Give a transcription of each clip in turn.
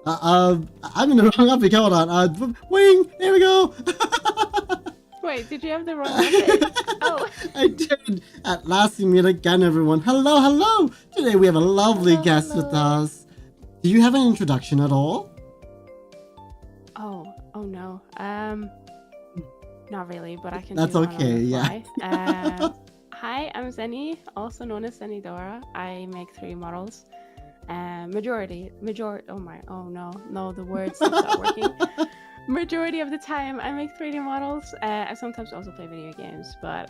I'm in the wrong outfit. Hold on. Wing. There we go. Wait, did you have the wrong outfit? Oh. I did. At last we meet again, everyone. Hello, hello. Today we have a lovely guest with us. Do you have an introduction at all? Oh no. Not really, but I can. That's do one okay. on the Yeah. fly. Hi, I'm Zeni, also known as Zeni Dora. I make 3D models. Majority. Oh no, the words stop working. Majority of the time, I make 3D models. I sometimes also play video games, but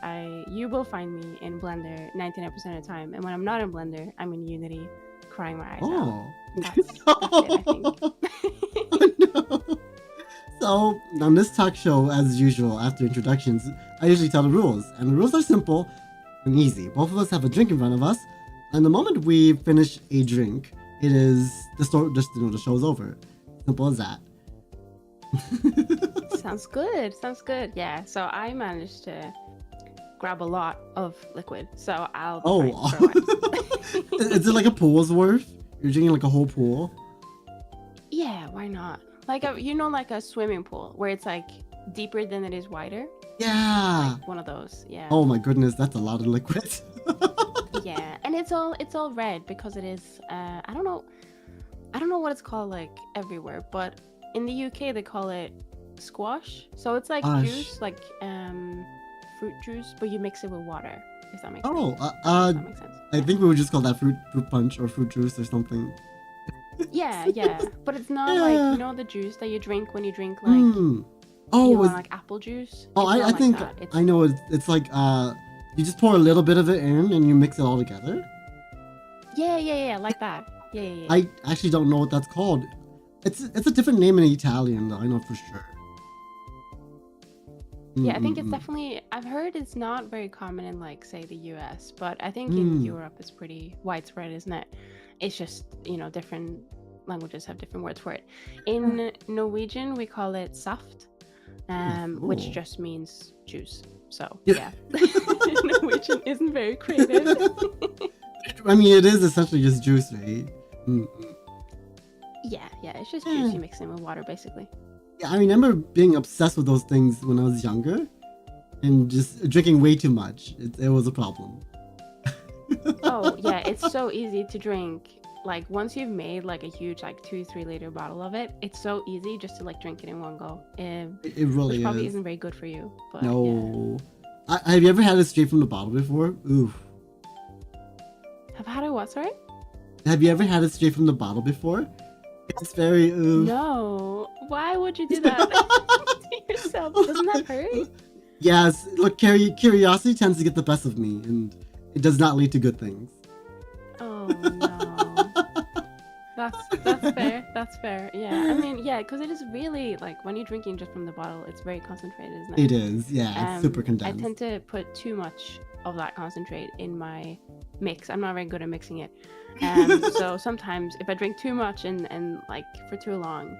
you will find me in Blender 99% of the time. And when I'm not in Blender, I'm in Unity, crying my eyes out. That's it, I think. Oh, no. So, on this talk show, as usual, after introductions, I usually tell the rules. And the rules are simple and easy. Both of us have a drink in front of us. And the moment we finish a drink, it is the show's over. Simple as that. Sounds good. Yeah, so I managed to grab a lot of liquid, so I'll be fine for a while. Is it like a pool's worth? You're drinking like a whole pool? Yeah, why not? Like like a swimming pool where it's like deeper than it is wider. Yeah. Like one of those. Yeah. Oh my goodness, that's a lot of liquid. Yeah, and it's all red because it is. I don't know what it's called like everywhere, but in the UK they call it squash. So it's like juice, like fruit juice, but you mix it with water. If that makes sense. That makes sense. I think we would just call that fruit punch or fruit juice or something. Yeah, but it's not like the juice that you drink when you drink like like apple juice. Oh, I think I know it's like you just pour a little bit of it in and you mix it all together. Yeah, like that. Yeah. I actually don't know what that's called. It's a different name in Italian though, I know for sure. Yeah, I think it's definitely. I've heard it's not very common in like say the US, but I think in Europe it's pretty widespread, isn't it? It's just different languages have different words for it. In Norwegian we call it saft, which just means juice. So yeah, Norwegian isn't very creative. I mean, it is essentially just juice, right? Yeah, it's just juice you mix in with water, basically. Yeah, I remember being obsessed with those things when I was younger, and just drinking way too much. It was a problem. Oh yeah, it's so easy to drink. Like once you've made like a huge like 2-3 liter bottle of it, it's so easy just to like drink it in one go. It really which probably isn't very good for you. But, no. Yeah. Have you ever had it straight from the bottle before? Oof. Have had it what? Sorry. Have you ever had it straight from the bottle before? It's very oof. No. Why would you do that to yourself? Doesn't that hurt? Yes. Look, curiosity tends to get the best of me, and it does not lead to good things. Oh no. That's fair. Yeah. I mean, yeah, because it is really like when you're drinking just from the bottle, it's very concentrated, isn't it? It is. Yeah. It's super condensed. I tend to put too much of that concentrate in my mix. I'm not very good at mixing it. So sometimes if I drink too much and like for too long,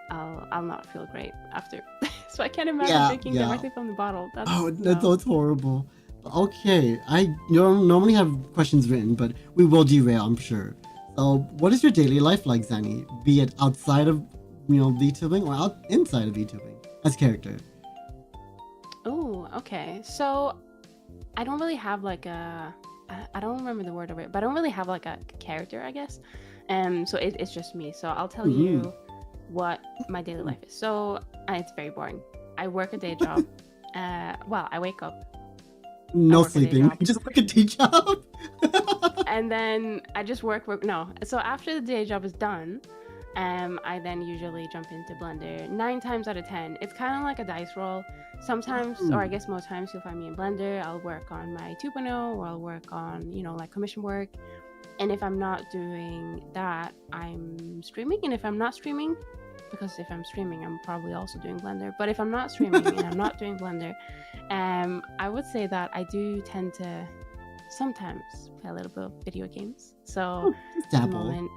I'll not feel great after. So I can't imagine drinking directly from the bottle. That's horrible. Okay, I normally have questions written, but we will derail, I'm sure. So, what is your daily life like, Zeni? Be it outside of, VTubing or inside of VTubing as character? Oh, okay. So, I don't really have like I don't remember the word of it, but I don't really have like a character, I guess. So it's just me. So I'll tell you what my daily life is. So it's very boring. I work a day job. I wake up. No sleeping. Just work a day job. And then I just work. No. So after the day job is done, I then usually jump into Blender 9 times out of 10. It's kind of like a dice roll. Sometimes, or I guess most times, you'll find me in Blender. I'll work on my 2.0, or I'll work on, like commission work. And if I'm not doing that, I'm streaming. And if I'm not streaming, because if I'm streaming, I'm probably also doing Blender. But if I'm not streaming and I'm not doing Blender, I would say that I do tend to sometimes play a little bit of video games. So at the moment,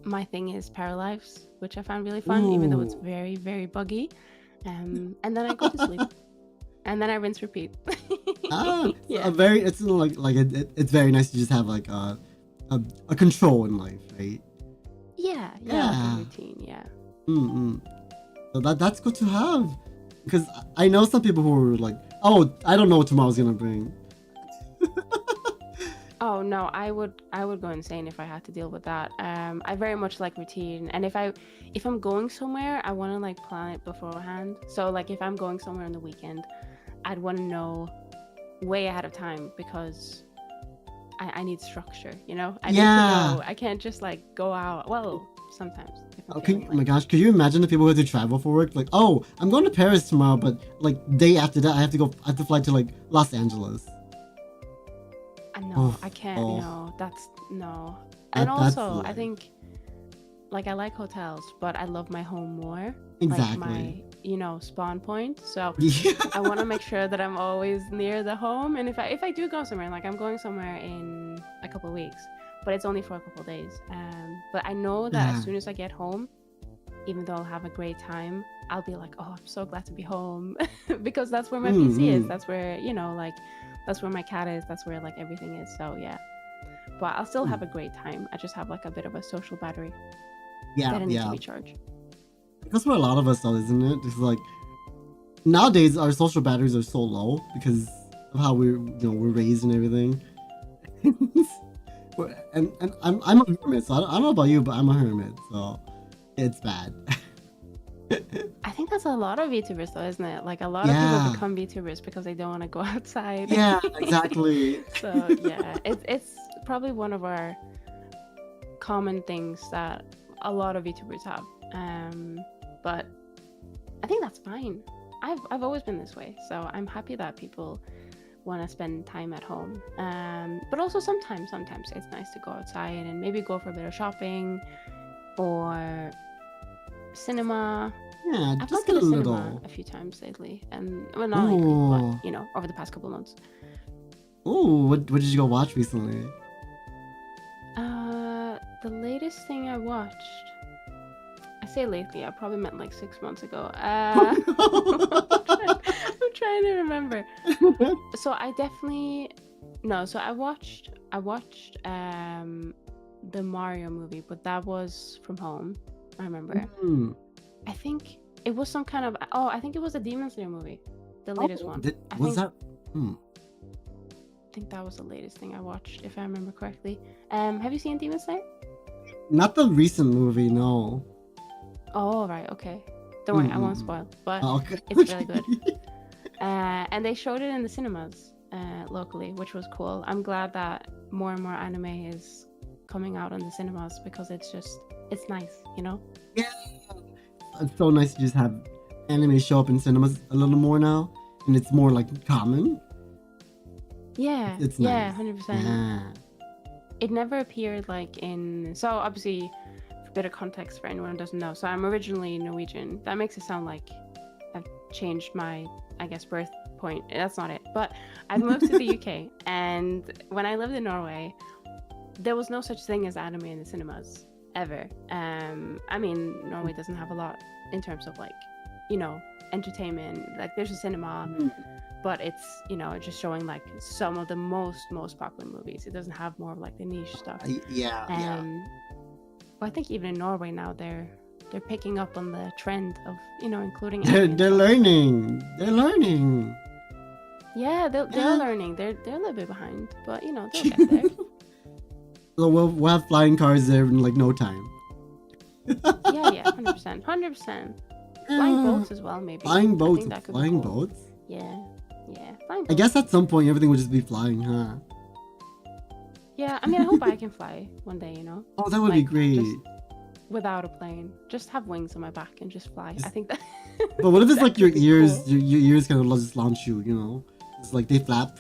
my thing is Paralives, which I found really fun, even though it's very, very buggy. And then I go to sleep, and then I rinse repeat. It's very nice to just have like a control in life, right? Yeah, like Yeah. a routine. Yeah. Mm-mm. So that's good to have, because I know some people who are like, oh, I don't know what tomorrow's gonna bring. Oh no, I would go insane if I had to deal with that. I very much like routine, and if I'm going somewhere, I want to like plan it beforehand. So like if I'm going somewhere on the weekend, I'd want to know way ahead of time because I need structure. You know, I need to know. I can't just like go out. Well, sometimes. If I'm feeling Oh my like, gosh, could you imagine the people who have to travel for work? Like, oh, I'm going to Paris tomorrow, but like day after that, I have to fly to like Los Angeles. No, I can't. Oh. No, that's no. And That's also, I like, think like I like hotels, but I love my home more. exactly. Like my, spawn point. So Yeah. I want to make sure that I'm always near the home. And if I do go somewhere, like I'm going somewhere in a couple of weeks, but it's only for a couple of days. But I know that as soon as I get home, even though I'll have a great time, I'll be like, oh, I'm so glad to be home because that's where my PC is. That's where, like that's where my cat is. That's where like everything is. So yeah. But I'll still have a great time. I just have like a bit of a social battery that I need to recharge. That's for a lot of us though, isn't it? It's like nowadays our social batteries are so low because of how we're raised and everything. and I'm a hermit, so I don't know about you, but I'm a hermit, so it's bad. I think that's a lot of VTubers though, isn't it? Like a lot of people become VTubers because they don't want to go outside. Yeah, exactly. So yeah, it's probably one of our common things that a lot of VTubers have. But I think that's fine. I've always been this way, so I'm happy that people want to spend time at home. But also sometimes it's nice to go outside and maybe go for a bit of shopping or cinema. Yeah, I've just gone a to the little. cinema a few times lately, and well, not lately, but over the past couple of months. Oh, what did you go watch recently? The latest thing I watched. I say lately, I probably meant like 6 months ago. I'm trying to remember. So I definitely So I watched the Mario movie, but that was from home. I remember. I think it was some kind of I think it was a Demon Slayer movie, the latest one. I think that was the latest thing I watched, if I remember correctly. Have you seen Demon Slayer? Not the recent movie, no. Oh, right, okay. Don't worry, I won't spoil, but okay. It's really good. And they showed it in the cinemas locally, which was cool. I'm glad that more and more anime is coming out in the cinemas because it's nice, Yeah. It's so nice to just have anime show up in cinemas a little more now, and it's more like common. Yeah, it's nice. Yeah, 100%. Yeah. It never appeared like so obviously, for a bit of context for anyone who doesn't know, so I'm originally Norwegian. That makes it sound like I've changed my, I guess, birth point. That's not it. But I've moved to the UK, and when I lived in Norway, there was no such thing as anime in the cinemas ever. I mean, Norway doesn't have a lot in terms of like, entertainment. Like there's a cinema, but it's just showing like some of the most popular movies. It doesn't have more of like the niche stuff. But I think even in Norway now they're picking up on the trend of including. They're learning. Yeah, they're learning. They're a little bit behind, but they'll get there. So we'll have flying cars there in like no time. yeah, 100%. Flying boats as well, maybe. Flying boats. Flying boats. Yeah. Flying boats. I guess at some point everything will just be flying, huh? Yeah, I mean, I hope I can fly one day. Oh, that would be great. Just without a plane, just have wings on my back and just fly. I think that. But what if it's like your ears? Cool. Your ears kind of just launch you. It's like they flap.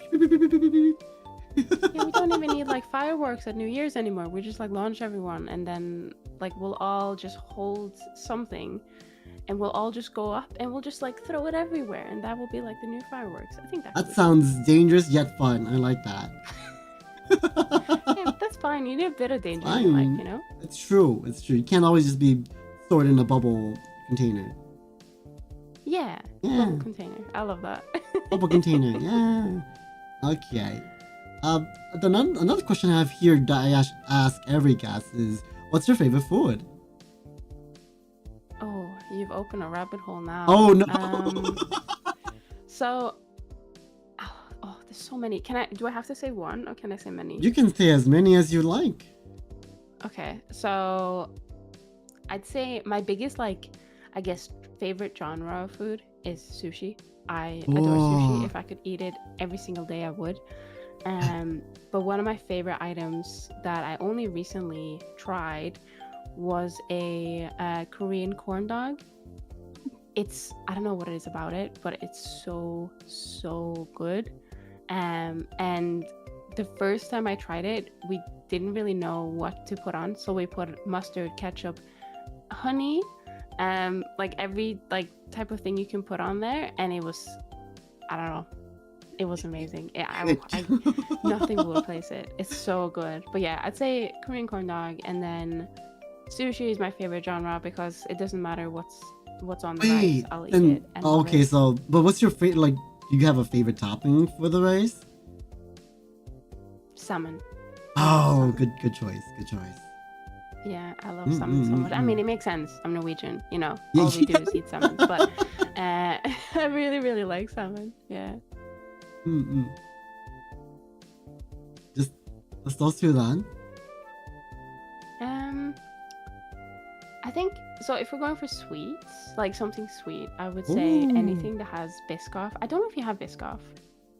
Yeah, we don't even need like fireworks at New Year's anymore. We just like launch everyone, and then like we'll all just hold something, and we'll all just go up, and we'll just like throw it everywhere, and that will be like the new fireworks. I think that sounds dangerous yet fun. I like that. Yeah, but that's fine. You need a bit of danger in life, It's true. You can't always just be stored in a bubble container. Yeah. Bubble container. I love that. Bubble container. Yeah. Okay. Another question I have here that I ask every guest is, what's your favorite food? you've opened a rabbit hole now. Oh no. So, oh, there's so many. Do I have to say one, or can I say many? You can say as many as you like. Okay, so I'd say my biggest, like, I guess, favorite genre of food is sushi. I adore sushi. If I could eat it every single day, I would. But one of my favorite items that I only recently tried was a Korean corn dog. I don't know what it is about it, but it's so good. And the first time I tried it, we didn't really know what to put on, so we put mustard, ketchup, honey, like every type of thing you can put on there, and it was, I don't know, it was amazing. Nothing will replace it. It's so good. But yeah, I'd say Korean corn dog, and then sushi is my favorite genre because it doesn't matter what's on the rice, I'll eat it. Okay, so but what's your favorite? Like, do you have a favorite topping for the rice? Salmon. Oh, good choice. Good choice. Yeah, I love salmon so much. I mean, it makes sense. I'm Norwegian, you know. All we do is eat salmon. But I really like salmon. Yeah. Just those two then. I think so. If we're going for sweets, like something sweet, I would say anything that has Biscoff. I don't know if you have Biscoff.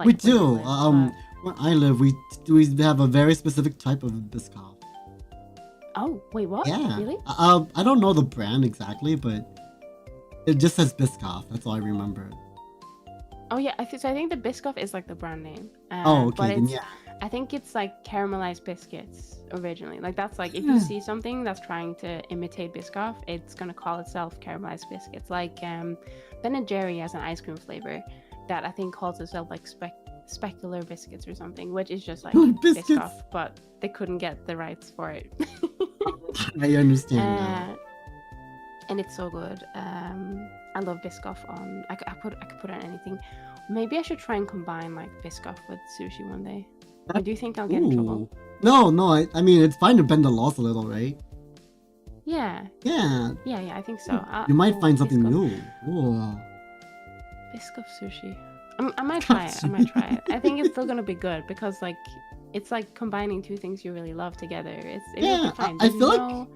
We do. Where I live, we have a very specific type of Biscoff. Oh, wait, what? Yeah. Really? I don't know the brand exactly, but it just says Biscoff. That's all I remember. Oh yeah, I think the Biscoff is like the brand name. Okay, but then yeah. I think it's like caramelized biscuits originally. Like that's like if you see something that's trying to imitate Biscoff, it's gonna call itself caramelized biscuits. Like Ben and Jerry has an ice cream flavor that I think calls itself like specular biscuits or something, which is just like Biscoff, but they couldn't get the rights for it. I understand now. And it's so good. I love Biscoff on. I could put on anything. Maybe I should try and combine like Biscoff with sushi one day. Or do you think I'll get in trouble? No. I mean, it's fine to bend the laws a little, right? Yeah. Yeah. Yeah, I think so. You might find something new. Ooh. Biscoff sushi. I might try it. I think it's still gonna be good because like it's like combining two things you really love together. It will be fine. I feel like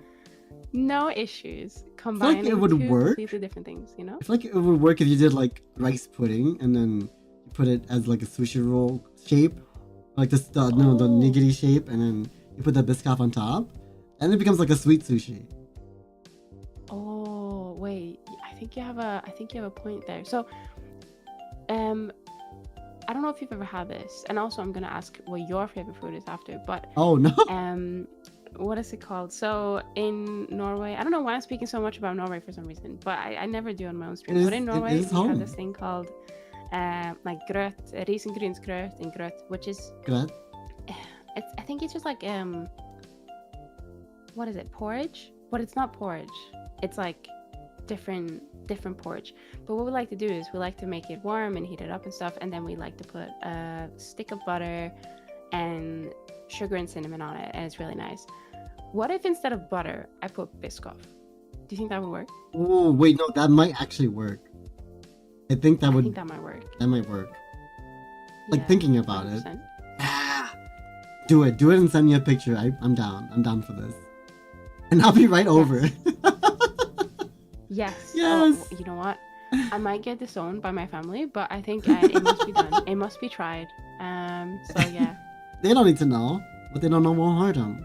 no issues combining it would two work. completely different things, you know? I feel like it would work if you did like rice pudding and then you put it as like a sushi roll shape, like the nigiri shape, and then you put the Biscoff on top, and it becomes like a sweet sushi. Oh wait, I think you have a point there. So, I don't know if you've ever had this, and also I'm gonna ask what your favorite food is after. But oh no. What is it called? So in Norway, I don't know why I'm speaking so much about Norway for some reason, but I never do on my own stream. But in Norway, we have this thing called like grøt, risengrynsgrøt and grøt, which is grøt. I think it's just like what is it, porridge? But it's not porridge. It's like different porridge. But what we like to do is we like to make it warm and heat it up and stuff, and then we like to put a stick of butter and sugar and cinnamon on it, and it's really nice. What if instead of butter I put Biscoff? Do you think that would work? Oh wait, no, that might actually work. I think that might work. That might work. Like thinking about 100%. it. Do it and send me a picture. I'm down for this. And I'll be right over. Yes. Yes. Oh, you know what? I might get disowned by my family, but I think it must be done. It must be tried. So yeah. They don't need to know. What they don't know won't hurt them.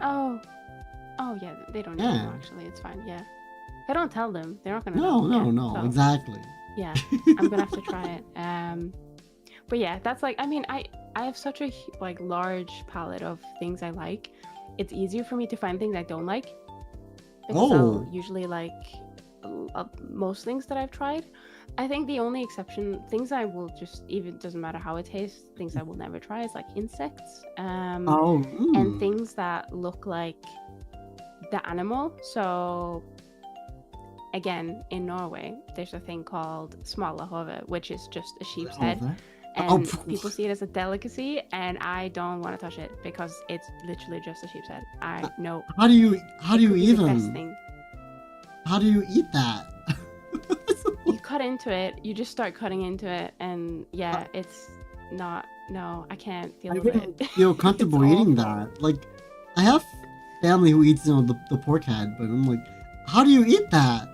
Oh yeah, they don't need to know, actually. It's fine, yeah. I don't tell them. They're not gonna know. No, so, exactly. Yeah, I'm gonna have to try it. But yeah, that's like, I mean, I have such a like large palette of things I like. It's easier for me to find things I don't like. Because I'll usually like most things that I've tried. I think the only exception, things I will just, even doesn't matter how it tastes, things I will never try is like insects. And things that look like the animal. So again, in Norway, there's a thing called smalahove, which is just a sheep's head. And people see it as a delicacy, and I don't want to touch it because it's literally just a sheep's head. I know. How do you eat them? Thing. How do you eat that? cut into it. You just start cutting into it, and yeah, it's not. No, I can't deal I with wouldn't it. feel comfortable It's eating awful. that. Like, I have family who eats, the pork head, but I'm like, how do you eat that?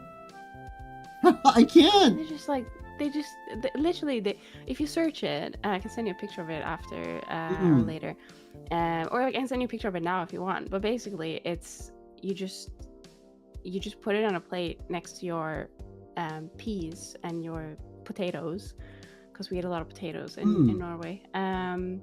I can't. They're just like literally if you search it, I can send you a picture of it after or later, or I can send you a picture of it now if you want. But basically, it's you just put it on a plate next to your peas and your potatoes, because we eat a lot of potatoes in Norway. And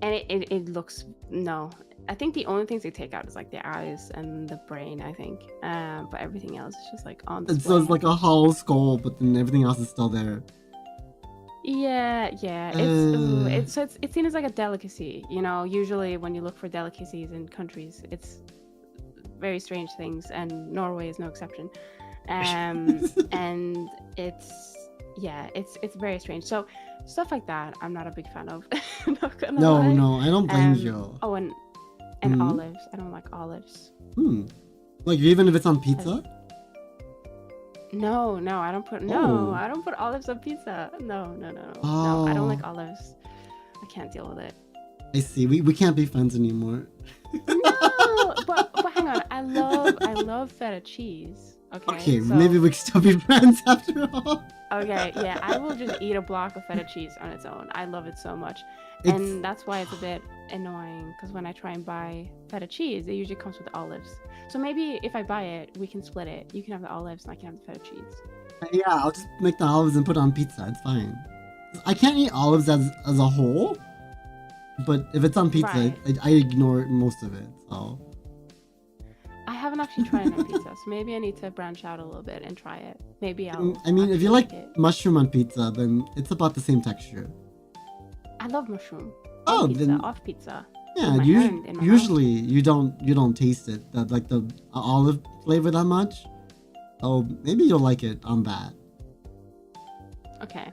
it looks no. I think the only things they take out is like the eyes and the brain, I think. But everything else is just like on display. So it's like a hollow skull, but then everything else is still there. Yeah. It's seen as like a delicacy. Usually when you look for delicacies in countries, it's very strange things, and Norway is no exception. And it's very strange. So stuff like that, I'm not a big fan of. Not gonna lie. No, I don't blame you. Oh, and olives. I don't like olives. Like even if it's on pizza? No, I don't put I don't put olives on pizza. No. No, I don't like olives. I can't deal with it. I see. We can't be friends anymore. No, but hang on. I love feta cheese. Okay, so, maybe we can still be friends after all. Okay, yeah, I will just eat a block of feta cheese on its own. I love it so much. And that's why it's a bit annoying, because when I try and buy feta cheese, it usually comes with olives. So maybe if I buy it, we can split it. You can have the olives and I can have the feta cheese. Yeah, I'll just make the olives and put it on pizza. It's fine. I can't eat olives as a whole, but if it's on pizza, Right. I ignore most of it. So I haven't actually tried it on pizza, so maybe I need to branch out a little bit and try it. Maybe I'll. I mean, if you like it. mushroom on pizza, then it's about the same texture. I love mushroom. Oh, On pizza, then off pizza. yeah. my hand in my Usually you don't taste it, like the olive flavor that much. Oh, maybe you'll like it on that. Okay.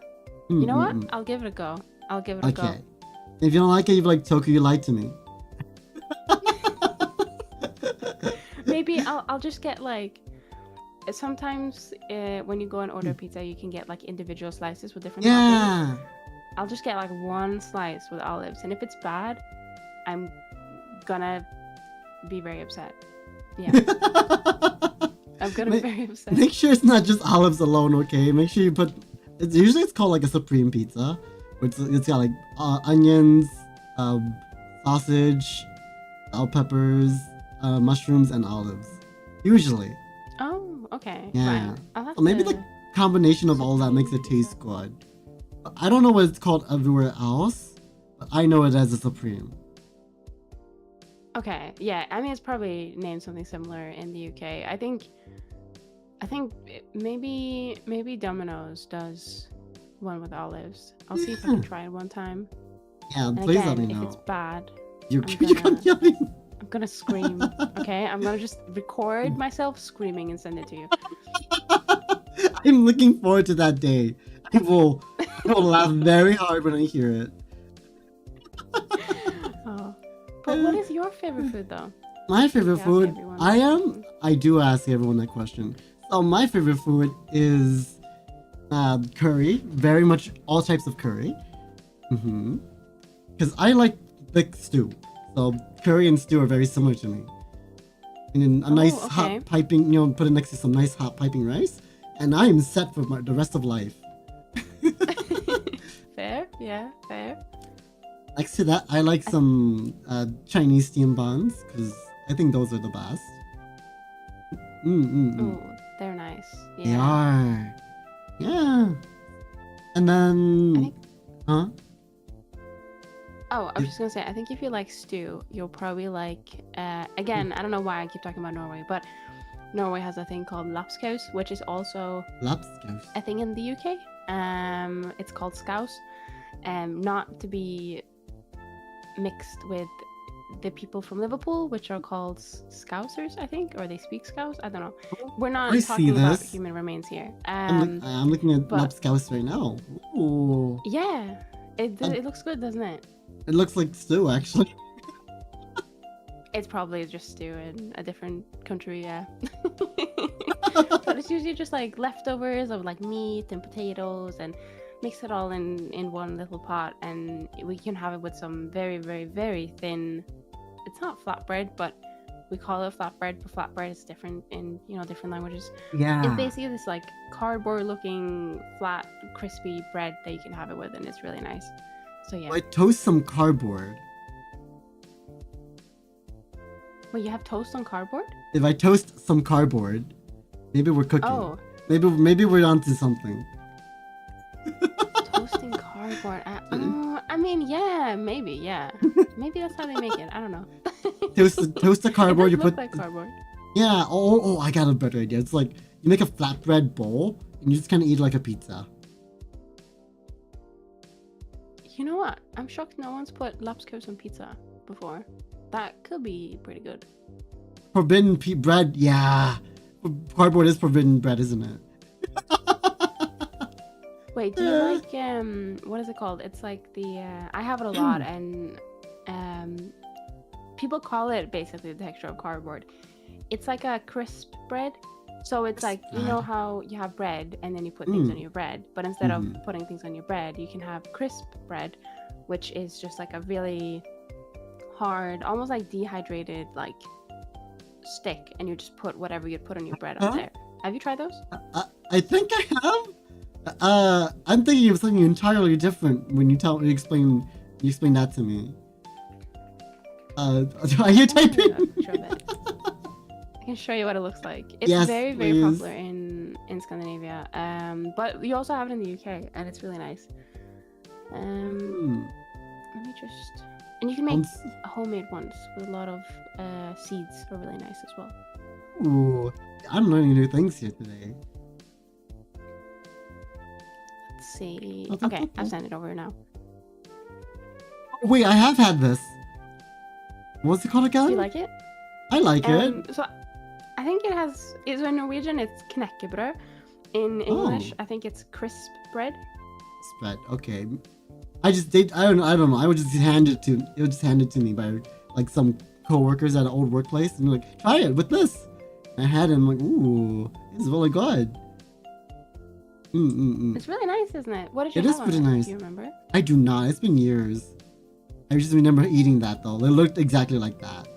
You know what? I'll give it a go. Okay. If you don't like it, you'll be like, Toku, you lied to me. Maybe I'll just get like. Sometimes when you go and order pizza, you can get like individual slices with different toppings. I'll just get like one slice with olives, and if it's bad, I'm gonna be very upset. Yeah. I'm gonna be very upset. Make sure it's not just olives alone, okay? Make sure you put. It's called like a supreme pizza. It's got like onions, sausage, bell peppers, mushrooms, and olives. Usually. Oh, okay. Yeah. Right. I'll have So maybe to... the combination of all that makes it taste good. I don't know what it's called everywhere else, but I know it as a supreme. Okay, yeah. I mean, it's probably named something similar in the UK. I think maybe Domino's does one with olives. I'll see if I can try it one time. Yeah, And please again, let me if know. it's bad, You I'm can't yelling. I'm gonna scream. Okay, I'm gonna just record myself screaming and send it to you. I'm looking forward to that day. I will laugh very hard when I hear it. Oh. But what is your favorite food though? My favorite Ask food, everyone. I do ask everyone that question. So my favorite food is curry. Very much all types of curry. Because I like thick stew. So curry and stew are very similar to me. And then a nice hot piping, put it next to some nice hot piping rice. And I am set for the rest of life. Fair, yeah, fair. Next to that, I like some Chinese steam buns, because I think those are the best. Oh, they're nice. Yeah. They are. Yeah. And then... Huh? Oh, I was just gonna say, I think if you like stew, you'll probably like, again, I don't know why I keep talking about Norway, but Norway has a thing called lapskaus, which is also Lapskaus. a thing in the UK. It's called scouse, not to be mixed with the people from Liverpool, which are called Scousers, I think, or they speak Scouse. I don't know. We're not talking about human remains here. I'm looking at lapskaus right now. Ooh. Yeah, it looks good, doesn't it? It looks like stew, actually. It's probably just stew in a different country, yeah. But it's usually just like leftovers of like meat and potatoes, and mix it all in one little pot, and we can have it with some very, very, very thin. It's not flatbread, but we call it flatbread. But flatbread is different in different languages. Yeah. It's basically this like cardboard-looking flat, crispy bread that you can have it with, and it's really nice. So yeah. I toast some cardboard. Wait, you have toast on cardboard? If I toast some cardboard, maybe we're cooking. Oh. Maybe we're onto something. Toasting cardboard. I mean, yeah, maybe, yeah. Maybe that's how they make it. I don't know. Toast the cardboard. It You does put. look like cardboard. Yeah. Oh, I got a better idea. It's like you make a flatbread bowl and you just kind of eat it like a pizza. You know what? I'm shocked no one's put lapskos on pizza before. That could be pretty good. Forbidden bread. Yeah. Cardboard is forbidden bread, isn't it? Wait, do you like what is it called? It's like the I have it a lot, and people call it basically the texture of cardboard. It's like a crisp bread. So it's like, you know how you have bread and then you put things on your bread, but instead of putting things on your bread, you can have crisp bread, which is just like a really hard, almost like dehydrated like stick, and you just put whatever you'd put on your bread on there. Have you tried those? I think I have. I'm thinking of something entirely different when you explain that to me. Are you typing? I can show you what it looks like. It's very, very popular in Scandinavia. But you also have it in the UK, and it's really nice. Let me just... And you can make homemade ones with a lot of seeds. Are really nice as well. Ooh, I'm learning new things here today. Let's see. Okay, I've sent it over now. Wait, I have had this. What's it called again? Do you like it? I like it. So I think it has... It's in Norwegian, it's knäckebröd. In English, I think it's crisp bread. Spread. Okay. I don't know. I would just hand it to me by like some co-workers at an old workplace, and they're like, try it with this. And I had it, and I'm like, ooh, it's really good. It's really nice, isn't it? What did you have on it? It is pretty nice. Do you remember? I do not. It's been years. I just remember eating that though. It looked exactly like that.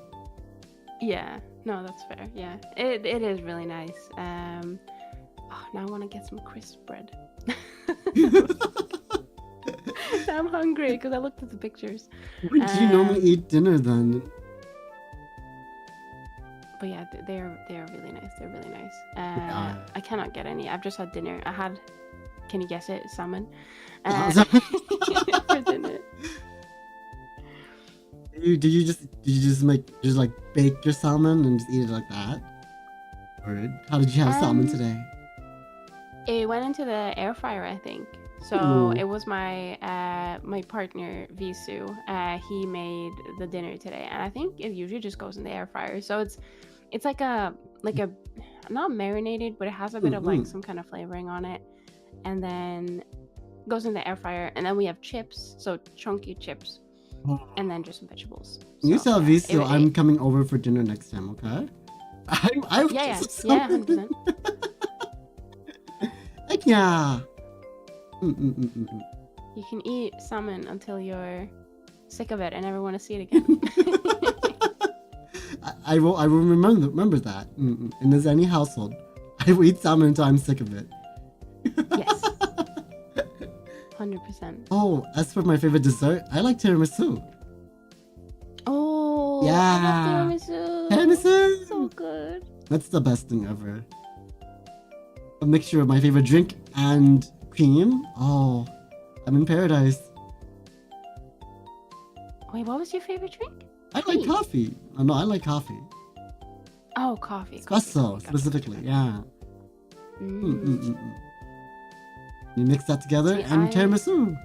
Yeah. No, that's fair. Yeah. It is really nice. Now I want to get some crisp bread. I'm hungry because I looked at the pictures. When do you normally eat dinner then? But yeah, they're really nice. They're really nice. I cannot get any. I've just had dinner. I had, can you guess it? Salmon. For dinner. Did you just bake your salmon and just eat it like that? Or how did you have salmon today? It went into the air fryer, I think. So it was my my partner Visu. He made the dinner today, and I think it usually just goes in the air fryer. So it's like a not marinated, but it has a bit of like some kind of flavoring on it, and then goes in the air fryer. And then we have chips, so chunky chips, and then just some vegetables. So, you tell Visu I'm coming over for dinner next time, okay? Yeah, 100%. Yeah. You can eat salmon until you're sick of it and never want to see it again. I will remember that. In the Zeni household, I will eat salmon until I'm sick of it. Yes. 100%. Oh, as for my favorite dessert, I like tiramisu. Oh, yeah. I love tiramisu. Tiramisu. So good. That's the best thing ever. A mixture of my favorite drink and cream. Oh, I'm in paradise. Wait, what was your favorite drink? I like coffee. Oh, no, I like coffee. Oh, coffee. Espresso, specifically, yeah. You mix that together and tiramisu.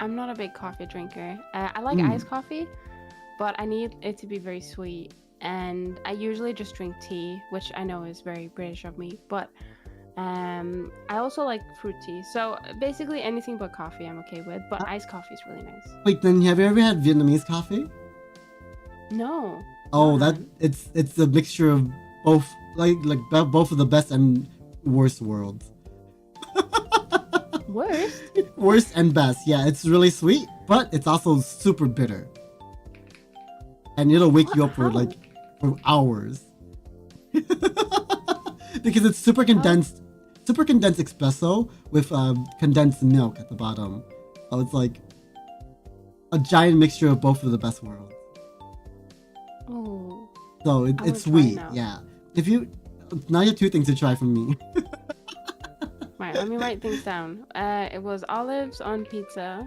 I'm not a big coffee drinker. I like iced coffee, but I need it to be very sweet. And I usually just drink tea, which I know is very British of me, but I also like fruit tea. So basically anything but coffee I'm okay with, but iced coffee is really nice. Wait, then have you ever had Vietnamese coffee? No. Oh, it's a mixture of both both of the best and worst worlds. Worst? Worst and best. Yeah, it's really sweet, but it's also super bitter. And it'll wake you up for hours. Because it's super condensed espresso with condensed milk at the bottom. So it's like a giant mixture of both of the best worlds. Oh. So it's sweet, yeah. Now you have 2 things to try from me. Right, let me write things down. It was olives on pizza,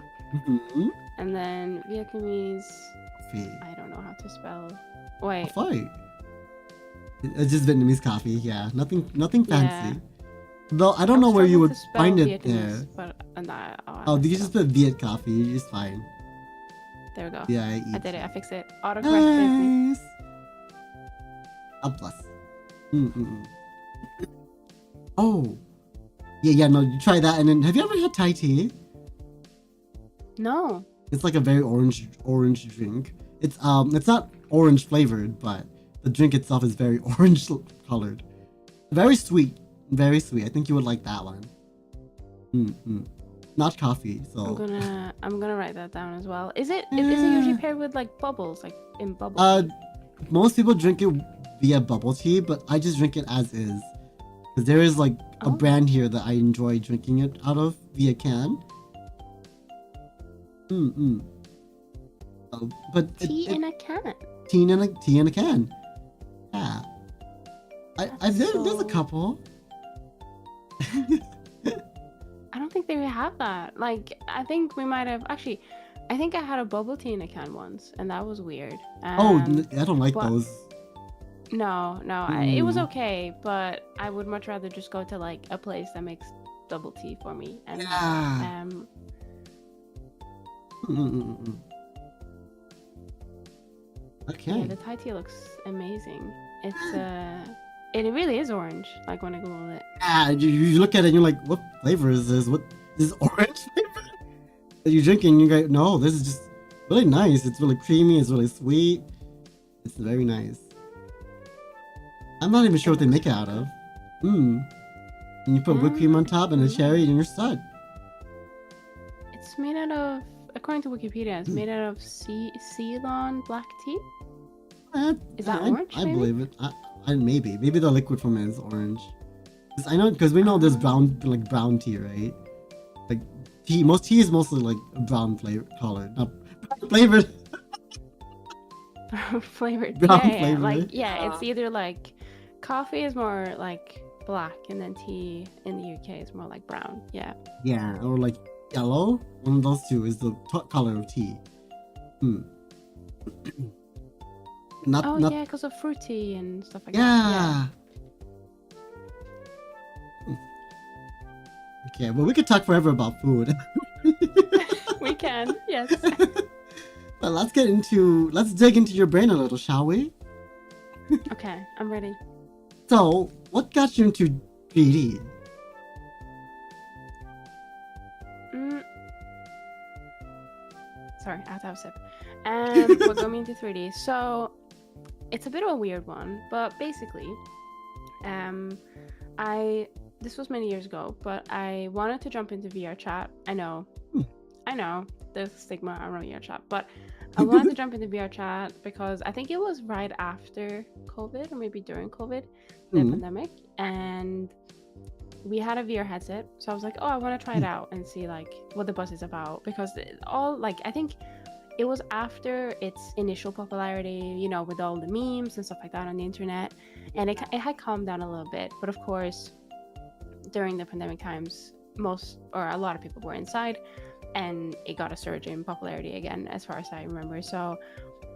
and then Vietnamese. I don't know how to spell. Wait. It's just Vietnamese coffee, yeah. Nothing fancy. Though I don't know where you would find it there. But, you just put Viet coffee, you're just fine. There we go. Yeah, I did it. I fixed it. Autocorrect. Nice. A plus. Oh. Yeah, no, you try that, and then have you ever had Thai tea? No. It's like a very orange drink. It's not orange flavored, but the drink itself is very orange colored. Very sweet. Very sweet. I think you would like that one. Not coffee, so I'm gonna write that down as well. Is it usually paired with like bubbles, like in bubble tea? Most people drink it via bubble tea, but I just drink it as is. Because there is like a brand here that I enjoy drinking it out of via can. But tea in a can. Tea in a can. Yeah. There's a couple. I don't think they have that. Like, I think we might have actually. I think I had a bubble tea in a can once, and that was weird. I don't like those. No, it was okay, but I would much rather just go to like a place that makes double tea for me. And okay. Yeah, the Thai tea looks amazing. It really is orange. Like when I Google it. Yeah, you look at it and you're like, what flavor is this? What is orange flavor? You're drinking, you go, no, this is just really nice. It's really creamy. It's really sweet. It's very nice. I'm not even sure what they make it out of. And you put whipped cream on top and a cherry and you're set. It's made out of, according to Wikipedia, it's made out of Ceylon black tea. Is that orange? I believe it. Maybe the liquid from it is orange. Because we know there's brown tea, right? Like tea, most tea is mostly like brown colored, not flavored. Flavored. Brown yeah, flavored. Like it's either like coffee is more like black, and then tea in the UK is more like brown. Yeah. Yeah, or like yellow. One of those two is the color of tea. Not because of fruity and stuff like that. Yeah. Okay, well, we could talk forever about food. We can, yes. But let's dig into your brain a little, shall we? Okay, I'm ready. So, what got you into 3D? Sorry, I have to have a sip. What got me into 3D? So, it's a bit of a weird one, but basically, this was many years ago, but I wanted to jump into VR chat. I know, there's a stigma around VR chat, but I wanted to jump into VR chat because I think it was right after COVID, or maybe during COVID, the pandemic, and we had a VR headset, so I was like, I want to try it out and see like what the buzz is about, because I think it was after its initial popularity, with all the memes and stuff like that on the internet, and it had calmed down a little bit. But of course, during the pandemic times, a lot of people were inside, and it got a surge in popularity again, as far as I remember. So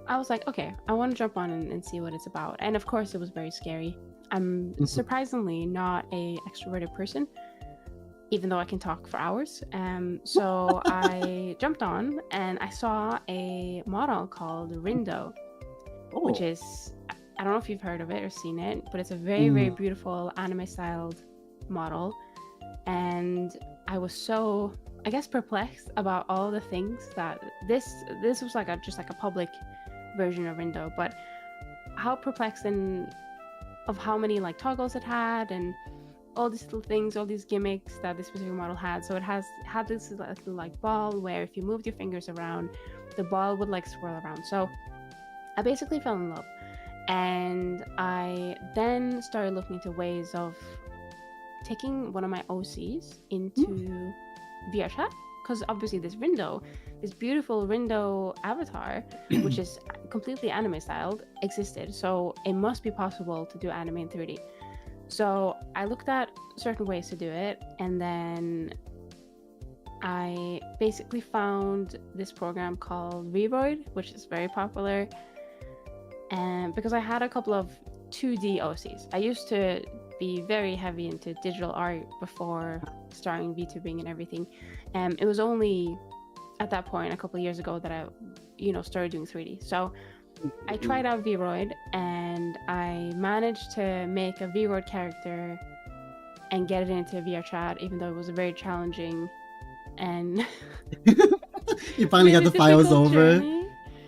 I was like, okay, I want to jump on and see what it's about. And of course, it was very scary. I'm surprisingly not a extroverted person, even though I can talk for hours. So I jumped on and I saw a model called Rindo, which is, I don't know if you've heard of it or seen it, but it's a very, very beautiful anime-styled model. And I was so, I guess, perplexed about all the things that this was just like a public version of Rindo, but how perplexed and of how many like toggles it had and all these little things, all these gimmicks that this specific model had. So it had this little like ball where if you moved your fingers around, the ball would like swirl around. So I basically fell in love, and I then started looking into ways of taking one of my OCs into VR chat, because obviously this beautiful Rindo avatar, which is completely anime styled, existed. So it must be possible to do anime in 3D. So I looked at certain ways to do it, and then I basically found this program called Vroid, which is very popular. And because I had a couple of 2D OCs, I used to be very heavy into digital art before starting VTubing and everything. It was only at that point a couple of years ago that I, started doing 3D. So I tried out Vroid, and I managed to make a Vroid character and get it into VR chat, even though it was a very challenging and you finally got the files over. Journey.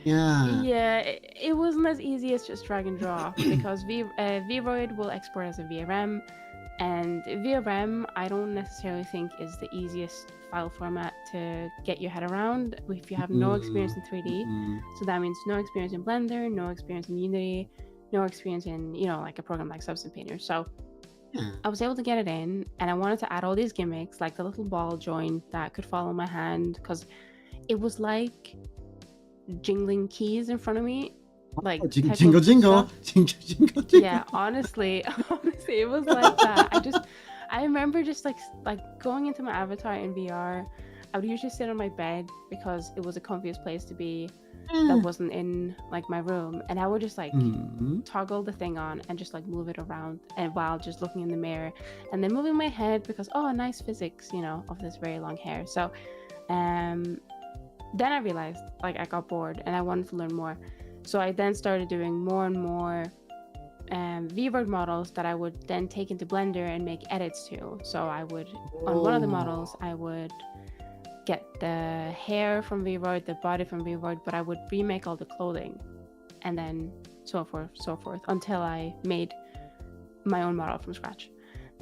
Yeah, it wasn't as easy as just drag and drop because Vroid will export as a VRM, and VRM I don't necessarily think is the easiest file format to get your head around if you have no experience in 3D. So that means no experience in Blender, no experience in Unity, no experience in, like a program like Substance Painter. So I was able to get it in, and I wanted to add all these gimmicks, like the little ball joint that could follow my hand, because it was like jingling keys in front of me, like jingle jingle. Yeah, honestly it was like that. I remember just like going into my avatar in VR. I would usually sit on my bed because it was the comfiest place to be that wasn't in like my room, and I would just like toggle the thing on and just like move it around, and while just looking in the mirror and then moving my head because nice physics of this very long hair. So then I realized like I got bored and I wanted to learn more. So I then started doing more and more Vroid models that I would then take into Blender and make edits to. So I would, on one of the models, I would get the hair from Vroid, the body from Vroid, but I would remake all the clothing, and then so forth, until I made my own model from scratch.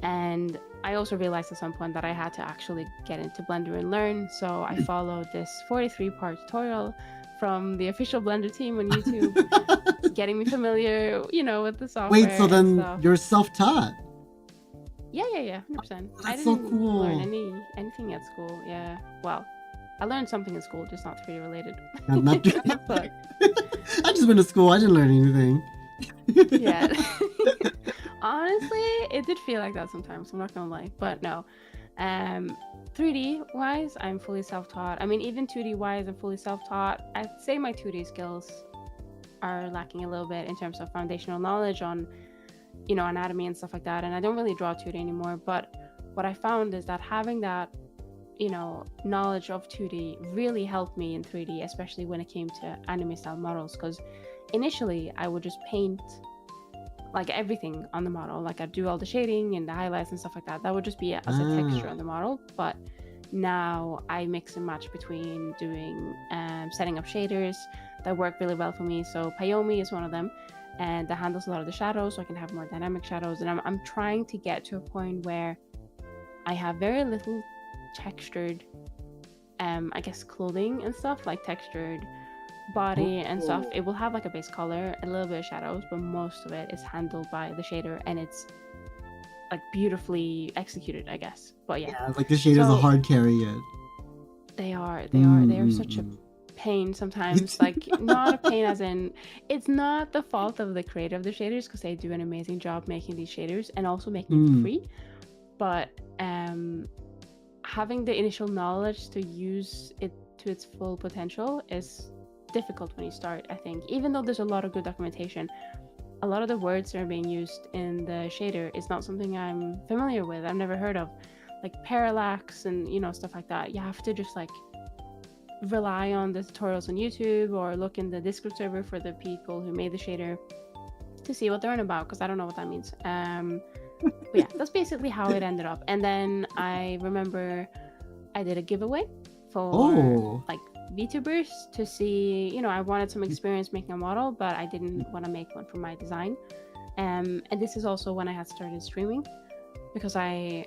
And I also realized at some point that I had to actually get into Blender and learn. So I followed this 43-part tutorial from the official Blender team on YouTube, getting me familiar, with the software. Wait, so then you're self-taught? Yeah, 100%. Oh, I didn't so cool. learn anything at school. Yeah, well, I learned something in school, just not 3D related. Not but... I just went to school. I didn't learn anything. Yeah. Honestly, it did feel like that sometimes. I'm not gonna lie, but no. 3D wise, I'm fully self-taught. I mean, even 2D wise, I'm fully self-taught. I'd say my 2D skills are lacking a little bit in terms of foundational knowledge on, anatomy and stuff like that. And I don't really draw 2D anymore. But what I found is that having that, knowledge of 2D really helped me in 3D, especially when it came to anime style models. Because initially, I would just paint like everything on the model, like I'd do all the shading and the highlights and stuff like that. That would just be as a texture on the model. But now I mix and match between doing setting up shaders that work really well for me. So Payomi is one of them, and that handles a lot of the shadows, so I can have more dynamic shadows. And I'm trying to get to a point where I have very little textured I guess clothing and stuff, like textured body and stuff. It will have like a base color, a little bit of shadows, but most of it is handled by the shader, and it's like beautifully executed, I guess. But yeah, like the shaders are hard carry yet. They are such a pain sometimes. Like not a pain as in it's not the fault of the creator of the shaders, because they do an amazing job making these shaders and also making them free, but having the initial knowledge to use it to its full potential is difficult when you start. I think even though there's a lot of good documentation, a lot of the words that are being used in the shader is not something I'm familiar with. I've never heard of, like parallax and stuff like that. You have to just like rely on the tutorials on YouTube or look in the Discord server for the people who made the shader to see what they're on about, because I don't know what that means. But yeah, that's basically how it ended up. And then I remember I did a giveaway for like VTubers to see, I wanted some experience making a model, but I didn't want to make one for my design. And this is also when I had started streaming, because I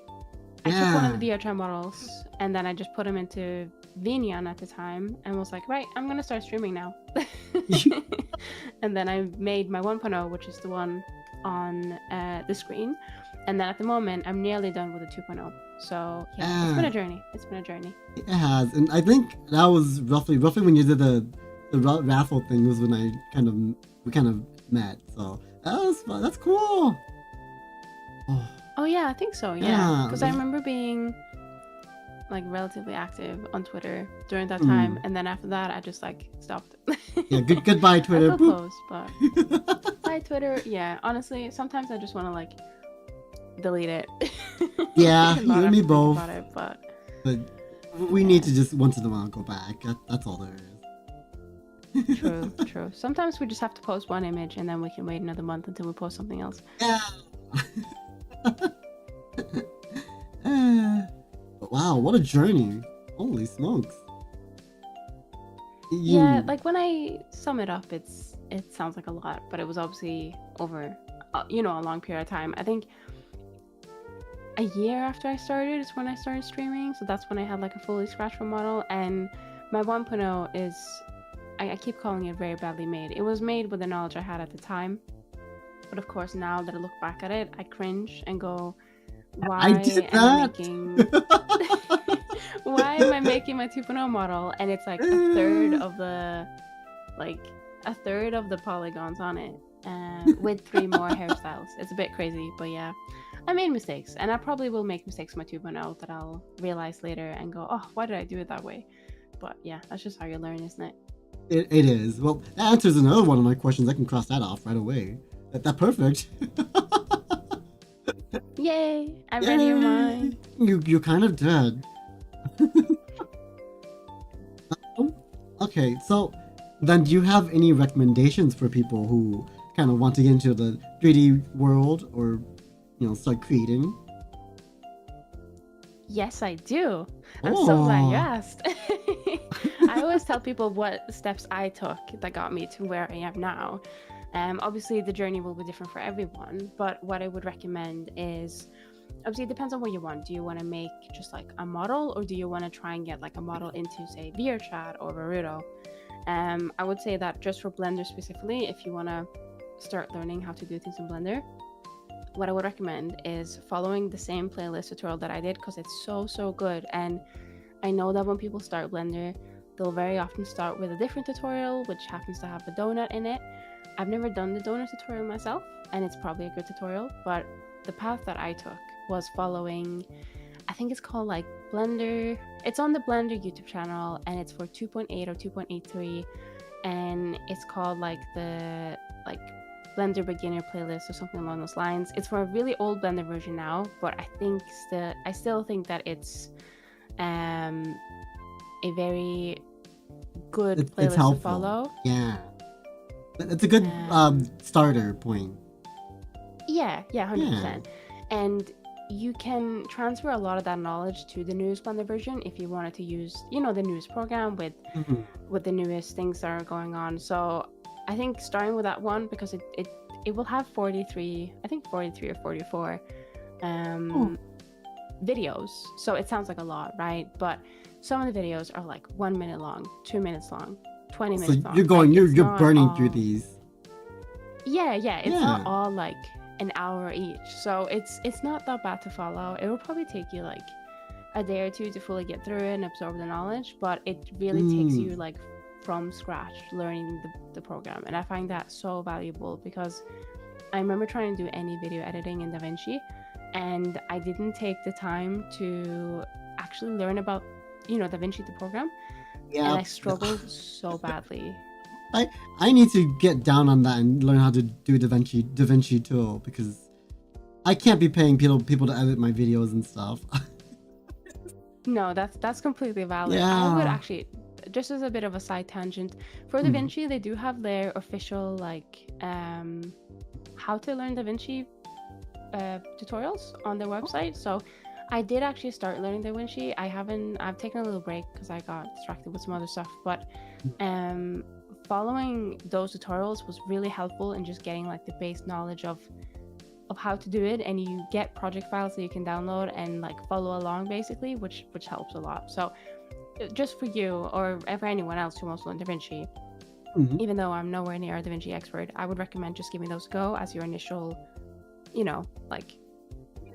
took one of the VRChat models and then I just put him into Vinion at the time and was like, right, I'm gonna start streaming now. And then I made my 1.0, which is the one on the screen. And then at the moment, I'm nearly done with the 2.0. So yeah, it's been a journey. It's been a journey. It has, and I think that was roughly when you did the raffle thing was when we kind of met. So that was fun. That's cool. Oh yeah, I think so. Yeah, because I remember being like relatively active on Twitter during that time, and then after that, I just like stopped. Yeah, goodbye Twitter. I feel close, but bye Twitter. Yeah, honestly, sometimes I just want to like delete it. Yeah, you and me both. About it, but we need to just once in a while go back. That's all there is. True. Sometimes we just have to post one image and then we can wait another month until we post something else. Yeah. Wow, what a journey. Holy smokes. Yeah, like when I sum it up, it sounds like a lot, but it was obviously over, a long period of time. I think a year after I started is when I started streaming, so that's when I had like a fully scratched model. And my 1.0 is, I keep calling it very badly made. It was made with the knowledge I had at the time, but of course now that I look back at it, I cringe and go, why am I making my 2.0 model and it's like a third of the polygons on it, with 3 more hairstyles. It's a bit crazy, but yeah, I made mistakes, and I probably will make mistakes in my 2.0 that I'll realize later and go, oh, why did I do it that way? But yeah, that's just how you learn, isn't it? It is. Well, that answers another one of my questions. I can cross that off right away. That perfect. Yay! I read your mind. You kind of did. Okay, so then do you have any recommendations for people who kind of want to get into the 3D world or, start creating? Yes, I do. I'm so glad you asked. I always tell people what steps I took that got me to where I am now. Obviously, the journey will be different for everyone, but what I would recommend is, obviously, it depends on what you want. Do you want to make just like a model, or do you want to try and get like a model into, say, VRChat or Naruto? I would say that just for Blender specifically, if you want to start learning how to do things in Blender, what I would recommend is following the same playlist tutorial that I did, because it's so good. And I know that when people start Blender, they'll very often start with a different tutorial, which happens to have a donut in it. I've never done the donut tutorial myself, and it's probably a good tutorial, but the path that I took was following, I think it's called like Blender. It's on the Blender YouTube channel, and it's for 2.8 or 2.83, and it's called like the Blender beginner playlist or something along those lines. It's for a really old Blender version now, but I still think that it's a very good playlist to follow. Yeah, it's a good starter point. Yeah, 100%. And you can transfer a lot of that knowledge to the newest Blender version if you wanted to use, the newest program with the newest things that are going on. So I think starting with that one, because it will have 43 or 44 videos. So it sounds like a lot, right? But some of the videos are like 1 minute long, 2 minutes long, 20 minutes long. You're burning through these. Yeah, it's not all like an hour each, so it's not that bad to follow. It will probably take you like a day or two to fully get through it and absorb the knowledge, but it really takes you like from scratch learning the program, and I find that so valuable, because I remember trying to do any video editing in DaVinci, and I didn't take the time to actually learn about DaVinci, the program. And I struggled so badly. I need to get down on that and learn how to do DaVinci too, because I can't be paying people to edit my videos and stuff. No, that's completely valid. I would actually, just as a bit of a side tangent, for DaVinci, they do have their official how to learn DaVinci tutorials on their website. So I did actually start learning DaVinci. I've taken a little break because I got distracted with some other stuff, but following those tutorials was really helpful in just getting like the base knowledge of how to do it, and you get project files that you can download and like follow along basically, which helps a lot. So just for you or for anyone else who wants to learn DaVinci, even though I'm nowhere near a DaVinci expert, I would recommend just giving those a go as your initial, like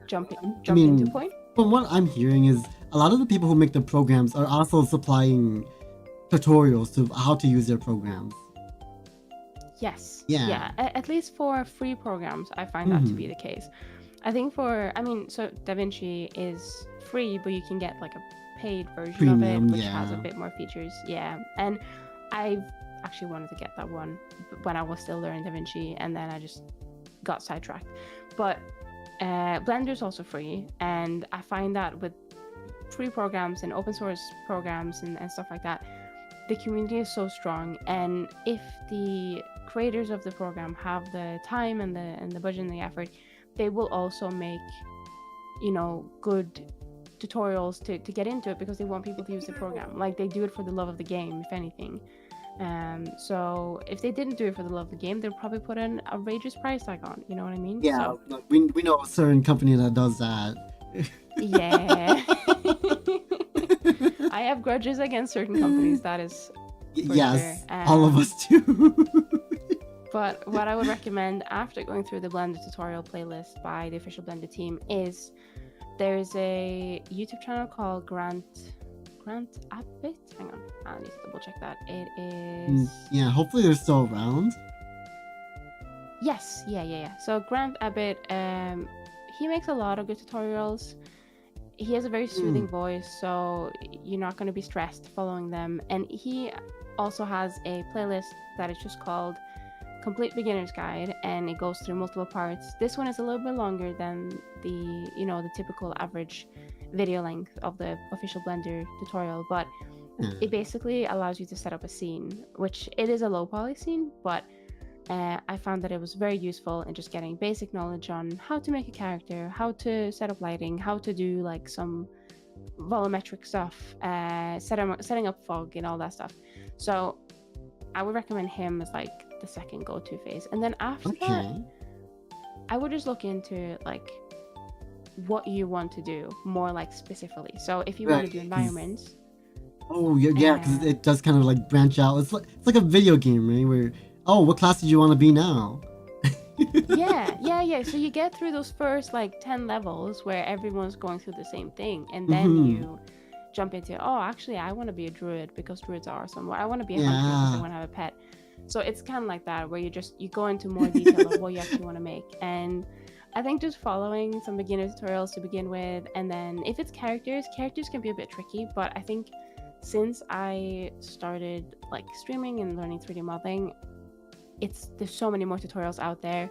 jump into point. From what I'm hearing is a lot of the people who make the programs are also supplying tutorials to how to use their programs. Yes. Yeah. At least for free programs, I find that to be the case. I think so DaVinci is free, but you can get like a paid version Premium, of it, which has a bit more features. Yeah. And I've actually wanted to get that one when I was still learning DaVinci, and then I just got sidetracked. But Blender's also free, and I find that with free programs and open source programs and stuff like that, the community is so strong, and if the creators of the program have the time and the budget and the effort, they will also make good tutorials to get into it, because they want people to use the program. Like, they do it for the love of the game, if anything. So if they didn't do it for the love of the game, they'd probably put an outrageous price tag on, you know what I mean? Yeah, so, we know a certain company that does that. Yeah. I have grudges against certain companies, that is yes, sure. all of us do. But what I would recommend after going through the Blender tutorial playlist by the official Blender team is there's a YouTube channel called Grant Abbott. Hang on, I need to double check that. It is... Yeah, hopefully they're still around. Yes, yeah. So Grant Abbott, he makes a lot of good tutorials. He has a very soothing voice, so you're not going to be stressed following them. And he also has a playlist that is just called Complete Beginner's Guide, and it goes through multiple parts. This one is a little bit longer than the typical average video length of the official Blender tutorial, but it basically allows you to set up a scene, which it is a low poly scene, but I found that it was very useful in just getting basic knowledge on how to make a character, how to set up lighting, how to do like some volumetric stuff, setting up fog and all that stuff. So I would recommend him as like the second go-to phase. And then after that, I would just look into like what you want to do more like specifically. So if you want to do environments. Oh yeah, because it does kind of like branch out. It's like a video game, right? Where what class did you want to be now? yeah. So you get through those first like 10 levels where everyone's going through the same thing, and then you jump into actually I want to be a druid because druids are awesome, or I want to be a hunter because I want to have a pet. So it's kind of like that, where you go into more detail of what you actually want to make. And I think just following some beginner tutorials to begin with, and then if it's characters can be a bit tricky, but I think since I started like streaming and learning 3D modeling, there's so many more tutorials out there.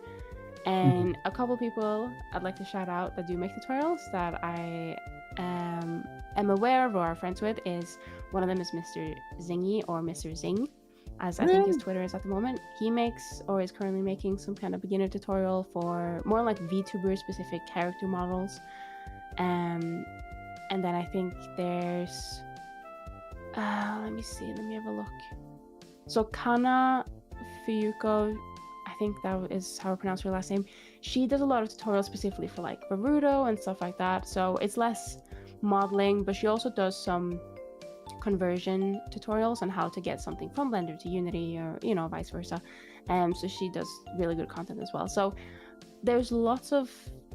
And a couple people I'd like to shout out that do make tutorials that I am aware of or are friends with. Is one of them is Mr. Zingy, or Mr. Zing, as I think his Twitter is at the moment. He makes, or is currently making, some kind of beginner tutorial for more like VTuber specific character models. And then I think there's let me have a look. So Kana Fuyuko, I think that is how I pronounce her last name. She does a lot of tutorials specifically for like Baruto and stuff like that. So it's less modeling, but she also does some conversion tutorials on how to get something from Blender to Unity, or vice versa. So she does really good content as well. So there's lots of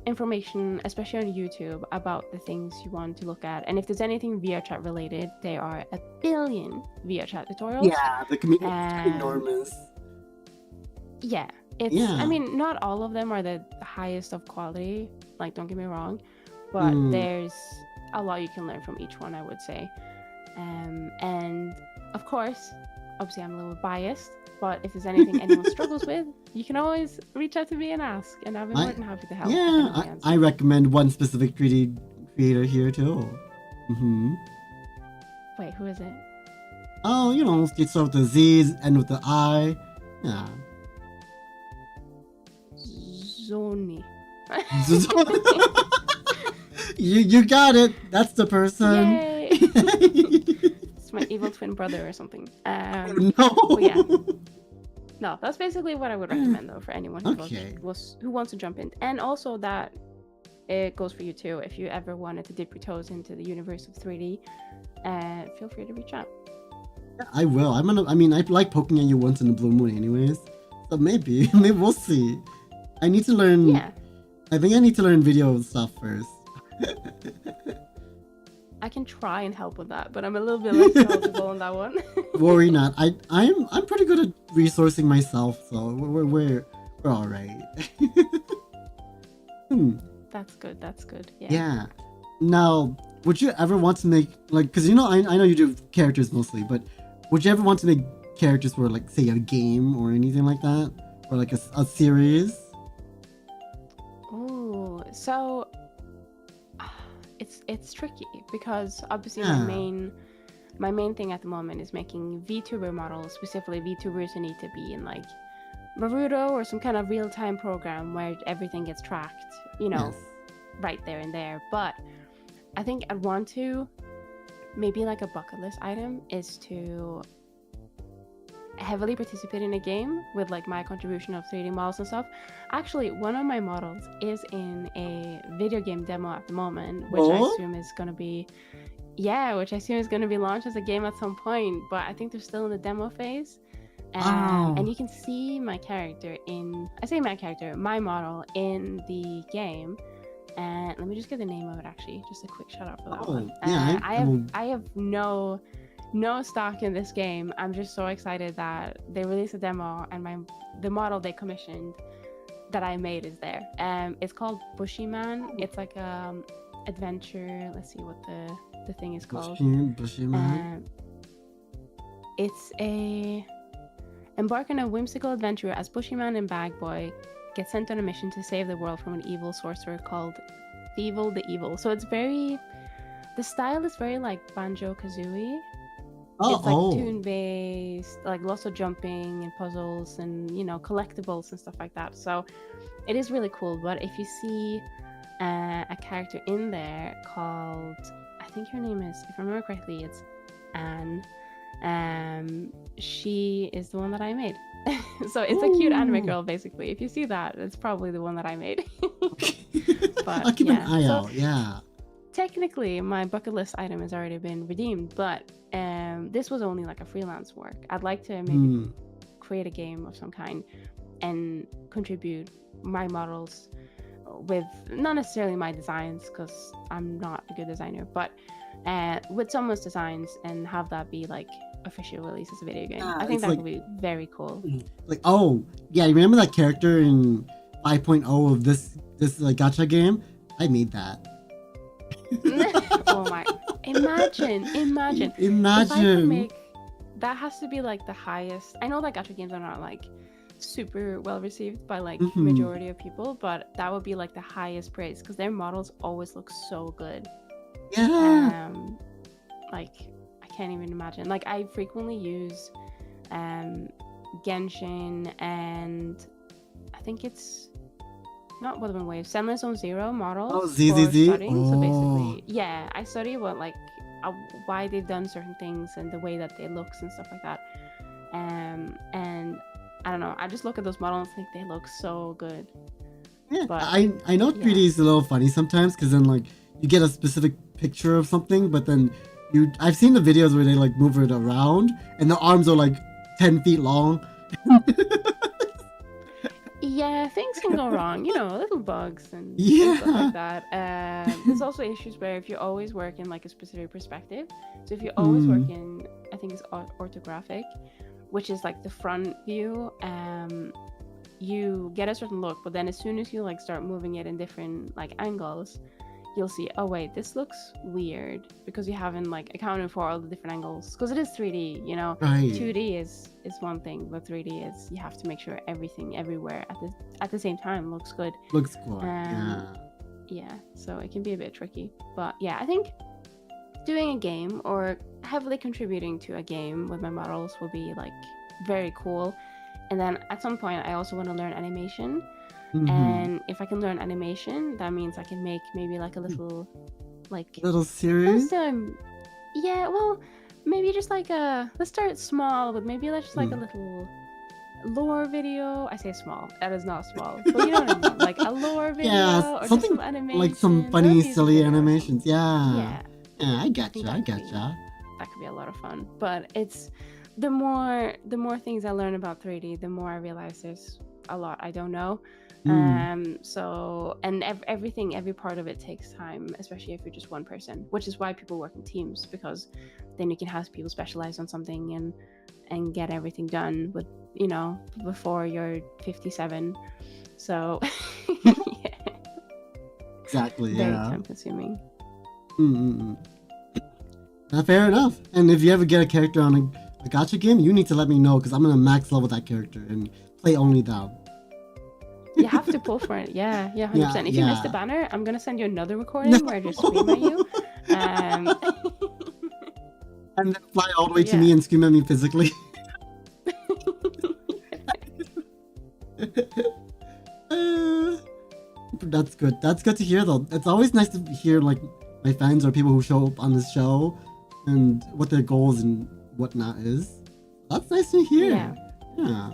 information, especially on YouTube, about the things you want to look at. And if there's anything VRChat related, there are a billion VRChat tutorials. Yeah, the community is enormous. Yeah, I mean, not all of them are the highest of quality, like, don't get me wrong, but there's a lot you can learn from each one, I would say. And of course, obviously I'm a little biased, but if there's anything anyone struggles with, you can always reach out to me and ask, and I'll be more than happy to help. Yeah, I recommend one specific 3D creator here too. Wait, who is it? Oh, it starts with the Z's and with the I. Yeah. Zoni. You got it. That's the person. Yay. It's my evil twin brother or something. No. But yeah. No, that's basically what I would recommend though for anyone who Okay. who wants to jump in. And also that it goes for you too. If you ever wanted to dip your toes into the universe of 3D, feel free to reach out. I will. I like poking at you once in a blue moon anyways. So maybe we'll see. I need to learn. Yeah. I think I need to learn video stuff first. I can try and help with that, but I'm a little bit less knowledgeable on that one. Worry not. I'm pretty good at resourcing myself, so we're all right. That's good. That's good. Yeah. Yeah. Now, would you ever want to make because I know you do characters mostly, but would you ever want to make characters for like say a game or anything like that, or like a series? Oh, so it's tricky because obviously my main thing at the moment is making VTuber models, specifically VTubers who need to be in like Naruto or some kind of real-time program where everything gets tracked, Yes. right there and there. But I think I'd want to maybe like a bucket list item is to heavily participate in a game with like my contribution of 3D models and stuff. Actually, one of my models is in a video game demo at the moment, which I assume is going to be launched as a game at some point, but I think they're still in the demo phase. And you can see my model in the game. And let me just get the name of it actually, just a quick shout out for that one. Yeah, I have no stock in this game. I'm just so excited that they released a demo and the model they commissioned that I made is there. It's called Bushyman. It's like adventure. Let's see what the thing is called. Bushyman. It's a embark on a whimsical adventure as Bushyman and Bagboy get sent on a mission to save the world from an evil sorcerer called Thievel the Evil. So it's the style is very like Banjo-Kazooie. It's like tune-based, like lots of jumping and puzzles and, collectibles and stuff like that. So it is really cool. But if you see a character in there called, I think her name is, if I remember correctly, it's Anne. She is the one that I made. So it's a cute anime girl, basically. If you see that, it's probably the one that I made. But I'll keep an eye out. Yeah. Technically, my bucket list item has already been redeemed, but this was only like a freelance work. I'd like to maybe create a game of some kind and contribute my models with not necessarily my designs, because I'm not a good designer, but with someone's designs and have that be like official release as a video game. I think that would be very cool. Like, you remember that character in 5.0 of this like gacha game? I made that. Oh my! Imagine. If I could make, that has to be like the highest. I know that gacha games are not like super well received by like majority of people, but that would be like the highest praise because their models always look so good. Yeah. Like I can't even imagine. Like I frequently use Genshin and I think it's not Wuthering Waves, Zenless Zone Zero models. ZZZ. So basically, yeah, I study what like why they've done certain things and the way that they looks and stuff like that. And I don't know, I just look at those models and think they look so good. Yeah, but, I know 3D is a little funny sometimes because then like you get a specific picture of something, but then I've seen the videos where they like move it around and the arms are like 10 feet long. Yeah, things can go wrong, little bugs and stuff like that. There's also issues where if you always work in like a specific perspective, so if you always work in, I think it's orthographic, which is like the front view, you get a certain look, but then as soon as you like start moving it in different like angles, you'll see, oh wait, this looks weird because you haven't like accounted for all the different angles, because it is 3D, Right. 2D is one thing, but 3D is, you have to make sure everything everywhere at the same time looks good. Looks cool. Yeah, so it can be a bit tricky, but yeah, I think doing a game or heavily contributing to a game with my models will be like very cool. And then at some point I also want to learn animation. And if I can learn animation, that means I can make maybe like a little little series. Yeah, well, maybe just like let's start small, but maybe let's just like a little lore video. I say small. That is not small, but you know what I mean. Like a lore video, Yeah, or something just some animation, like some or a funny, music silly video or animations. something. Yeah. Yeah, Yeah, I think gotcha. I that could be gotcha. that could be a lot of fun. But it's the more things I learn about 3D, the more I realize there's a lot I don't know. So and everything, every part of it takes time, especially if you're just one person, which is why people work in teams, because then you can have people specialize on something and get everything done with, you know, before you're 57. So yeah, Exactly. very Yeah. time consuming. Fair enough. And if you ever get a character on a gacha game, you need to let me know, because I'm gonna max level that character and play only them. You have to pull for it. Yeah, 100%. If you miss the banner, I'm gonna send you another recording where I just scream at you. And then fly all the way to me and scream at me physically. That's good. That's good to hear, though. It's always nice to hear, like, my fans or people who show up on this show and what their goals and whatnot is. That's nice to hear. Yeah.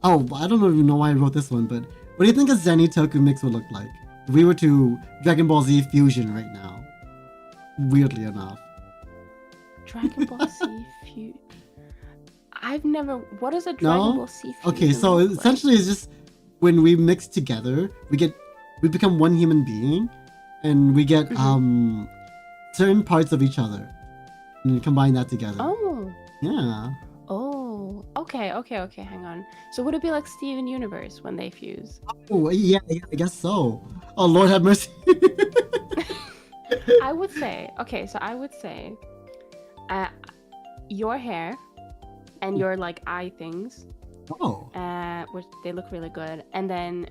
Oh, I don't even know why I wrote this one, but what do you think a Zeni Toku mix would look like if we were to Dragon Ball Z fusion right now? Weirdly enough. Dragon Ball Z fusion. I've never. What is a Dragon Ball Z fusion? Okay, so essentially it's just when we mix together, we become one human being, and we get certain parts of each other, and you combine that together. Oh. Yeah. Oh. Okay. Hang on. So would it be like Steven Universe when they fuse? Oh yeah, I guess so. Oh Lord have mercy. I would say. Okay, so I would say, your hair and your like eye things. Oh. Which they look really good, and then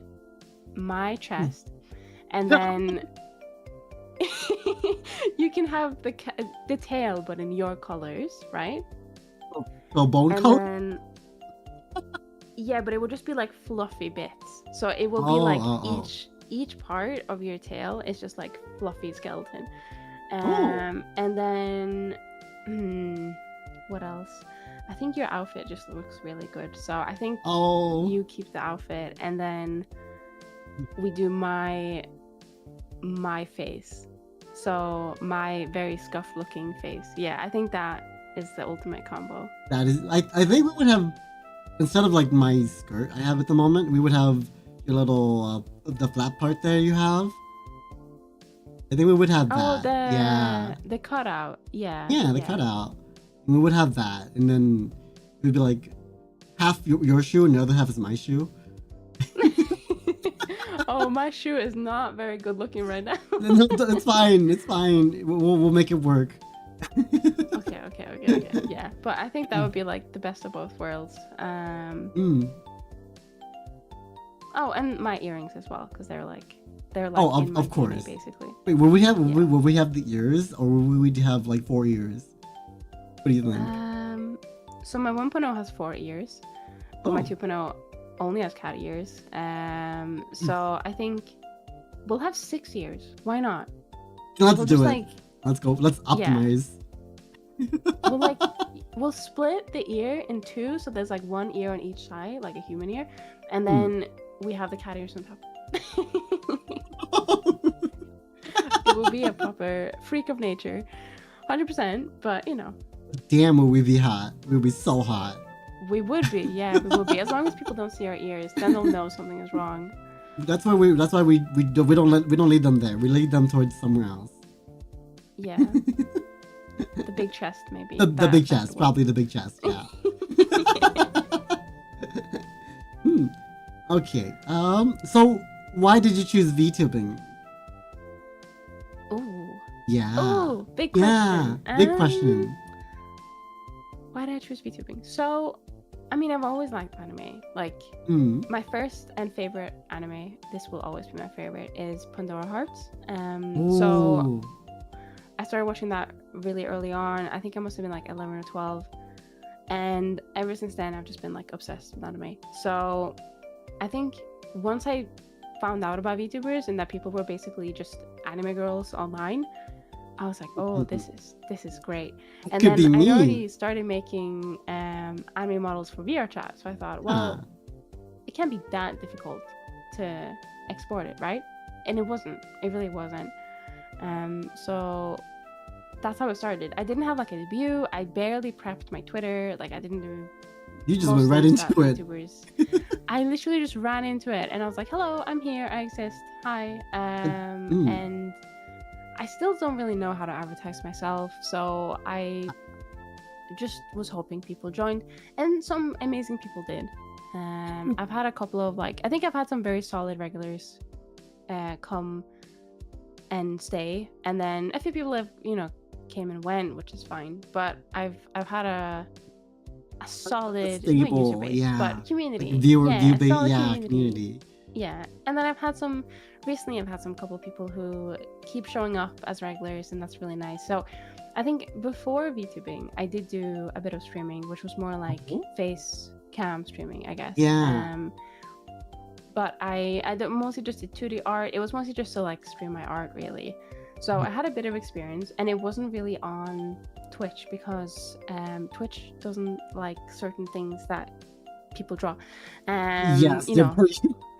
my chest, and then you can have the tail, but in your colors, right? So bone coat. Yeah, but it would just be like fluffy bits. So it will be like each part of your tail is just like fluffy skeleton. And then what else? I think your outfit just looks really good. So I think you keep the outfit, and then we do my face. So my very scuffed looking face. Yeah, I think that is the ultimate combo. That is, I think we would have, instead of like my skirt I have at the moment, we would have your little the flat part there you have. I think we would have that. The cutout. Yeah, the cutout. We would have that, and then we'd be like half your shoe and the other half is my shoe. Oh, my shoe is not very good looking right now. No, it's fine. It's fine. We'll make it work. Okay. Yeah, but I think that would be like the best of both worlds. Oh, and my earrings as well, because they're like of course, basically. Wait, will we have the ears, or will we have like 4 ears? What do you think? So my 1.0 has 4 ears, but my 2.0 only has cat ears. So I think we'll have 6 ears. Why not? Let's do it. Let's go. Let's optimize. Yeah. We'll split the ear in 2, so there's like 1 ear on each side, like a human ear, and then we have the cat ears on top. It will be a proper freak of nature, 100%. But you know. Damn, will we be hot? We'll be so hot. We would be, yeah, we will be. As long as people don't see our ears, then they'll know something is wrong. That's why we don't lead them there. We lead them towards somewhere else. Yeah. The big chest, maybe. The big chest, probably the big chest. Yeah. Okay. So why did you choose VTubing? Ooh. Yeah. Oh, big question. Yeah, big question. Why did I choose VTubing? So, I mean, I've always liked anime. Like, my first and favorite anime, this will always be my favorite, is Pandora Hearts. So I started watching that really early on. I think I must have been like 11 or 12. And ever since then, I've just been like obsessed with anime. So I think once I found out about VTubers and that people were basically just anime girls online, I was like, oh, this is great. And Could be then I me. already started making anime models for VR chat. So I thought, well, it can't be that difficult to export it, right? And it wasn't. It really wasn't. So that's how it started. I didn't have like a debut. I barely prepped my Twitter. Like I didn't do. You just went right into it. YouTubers. I literally just ran into it, and I was like, "Hello, I'm here. I exist. Hi." And I still don't really know how to advertise myself, so I just was hoping people joined, and some amazing people did. I've had a couple of I think I've had some very solid regulars come and stay, and then a few people have came and went, which is fine. But I've had a solid stable, user base, but community, community. Yeah, and then I've had some couple of people who keep showing up as regulars, and that's really nice. So I think before VTubing, I did do a bit of streaming, which was more like face cam streaming, I guess. Yeah. But I mostly just did 2D art. It was mostly just to stream my art, really. So I had a bit of experience, and it wasn't really on Twitch because Twitch doesn't like certain things that people draw. Yes,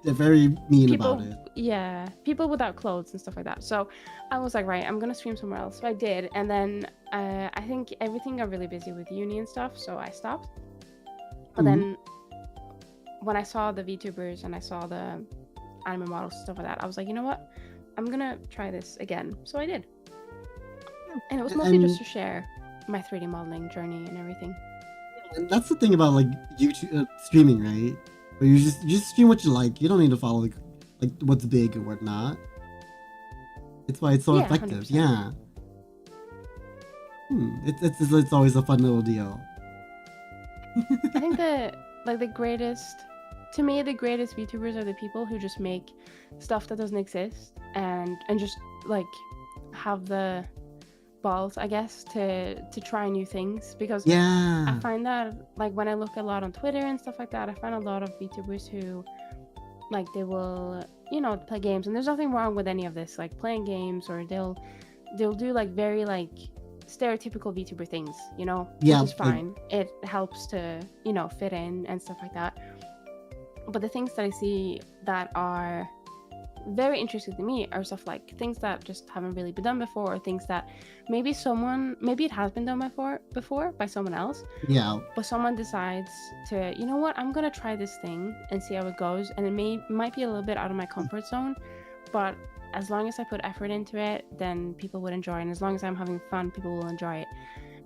they're very mean about it. Yeah, people without clothes and stuff like that. So I was like, right, I'm gonna stream somewhere else. So I did, and then I think everything got really busy with uni and stuff, so I stopped. But then when I saw the VTubers and I saw the anime models and stuff like that, I was like, you know what? I'm gonna try this again. So I did. And it was mostly just to share my 3D modeling journey and everything. And that's the thing about YouTube streaming, right? Where you just stream what you like. You don't need to follow like what's big or whatnot. It's why it's so effective. 100%. Yeah. It's always a fun little deal. I think the greatest VTubers are the people who just make stuff that doesn't exist and just have the balls, I guess, to try new things, because I find that when I look a lot on Twitter and stuff like that, I find a lot of VTubers who they will play games, and there's nothing wrong with any of this, playing games, or they'll do very stereotypical VTuber things, which is fine. It helps to fit in and stuff like that. But the things that I see that are very interesting to me are stuff things that just haven't really been done before, or things that maybe it has been done before by someone else, but someone decides to, you know what, I'm gonna try this thing and see how it goes, and it might be a little bit out of my comfort zone, but as long as I put effort into it, then people would enjoy it, and as long as I'm having fun, people will enjoy it.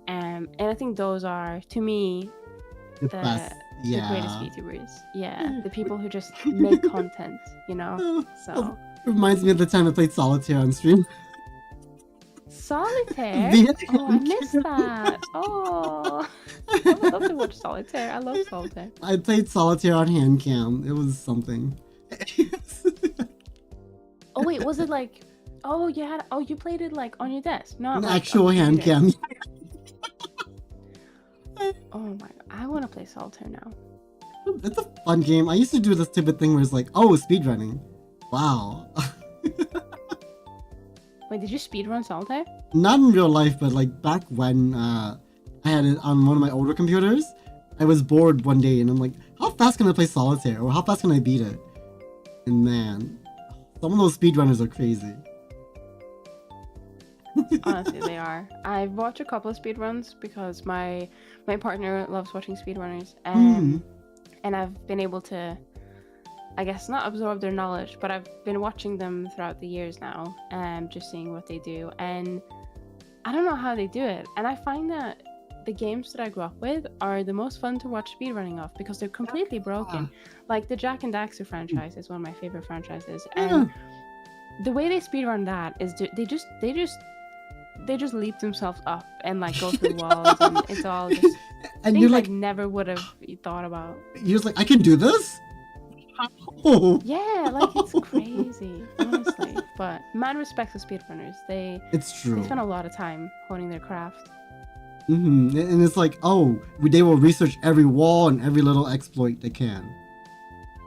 And I think those are, to me, the greatest VTubers. Yeah, the people who just make content, So reminds me of the time I played solitaire on stream. Solitaire? Oh, I missed that. Oh, I would love to watch solitaire. I love solitaire. I played solitaire on hand cam. It was something. Oh wait, was it you played it on your desk? Not an actual hand cam. Oh my god, I want to play solitaire now. It's a fun game. I used to do this stupid thing where it's speedrunning. Wow. Wait, did you speedrun solitaire? Not in real life, but back when I had it on one of my older computers, I was bored one day and I'm like, how fast can I play solitaire? Or how fast can I beat it? And man, some of those speedrunners are crazy. Honestly, they are. I've watched a couple of speedruns because my partner loves watching speedrunners, and I've been able to, I guess, not absorb their knowledge, but I've been watching them throughout the years now, and just seeing what they do, and I don't know how they do it. And I find that the games that I grew up with are the most fun to watch speedrunning of, because they're completely broken. The Jak and Daxter franchise is one of my favorite franchises, and the way they speedrun that is they just leap themselves up and go through walls, and it's all just and things you're never would have thought about. You're just I can do this? Oh. Yeah, it's crazy, honestly. But mad respect to speedrunners. It's true. They spend a lot of time honing their craft. And it's they will research every wall and every little exploit they can.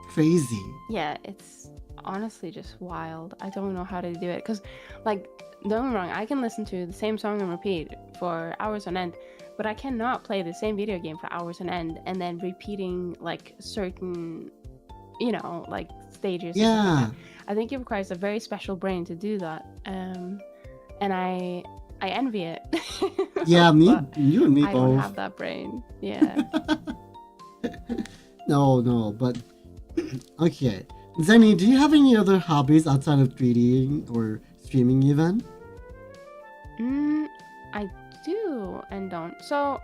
Crazy. Yeah, it's honestly just wild. I don't know how to do it because, like, don't get me wrong, I can listen to the same song and repeat for hours on end, but I cannot play the same video game for hours on end and then repeating like certain, like stages. And stuff like Yeah. that. I think it requires a very special brain to do that. And I envy it. Yeah, But you and me I don't both. have that brain. Yeah. No, but okay. Zeni, do you have any other hobbies outside of 3D or streaming even? I do and don't. So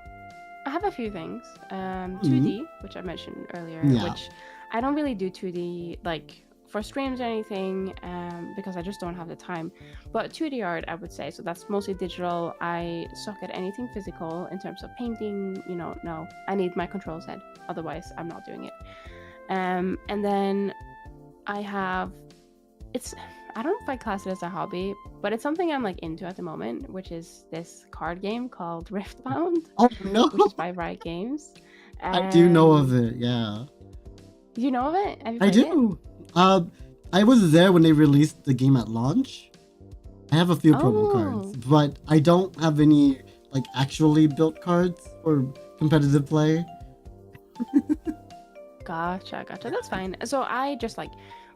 I have a few things. 2D, which I mentioned earlier, Yeah. which I don't really do 2D like for streams or anything, because I just don't have the time. But 2D art, I would say. So that's mostly digital. I suck at anything physical in terms of painting. No, I need my control set. Otherwise, I'm not doing it. And then I have, I don't know if I class it as a hobby, but it's something I'm like into at the moment, which is this card game called Riftbound, Oh no! which is by Riot Games. I do know of it. Yeah, Do you know of it? Have you I played it? do. I was there when they released the game at launch. I have a few promo cards, but I don't have any like actually built cards for competitive play. Gotcha. That's fine. So I just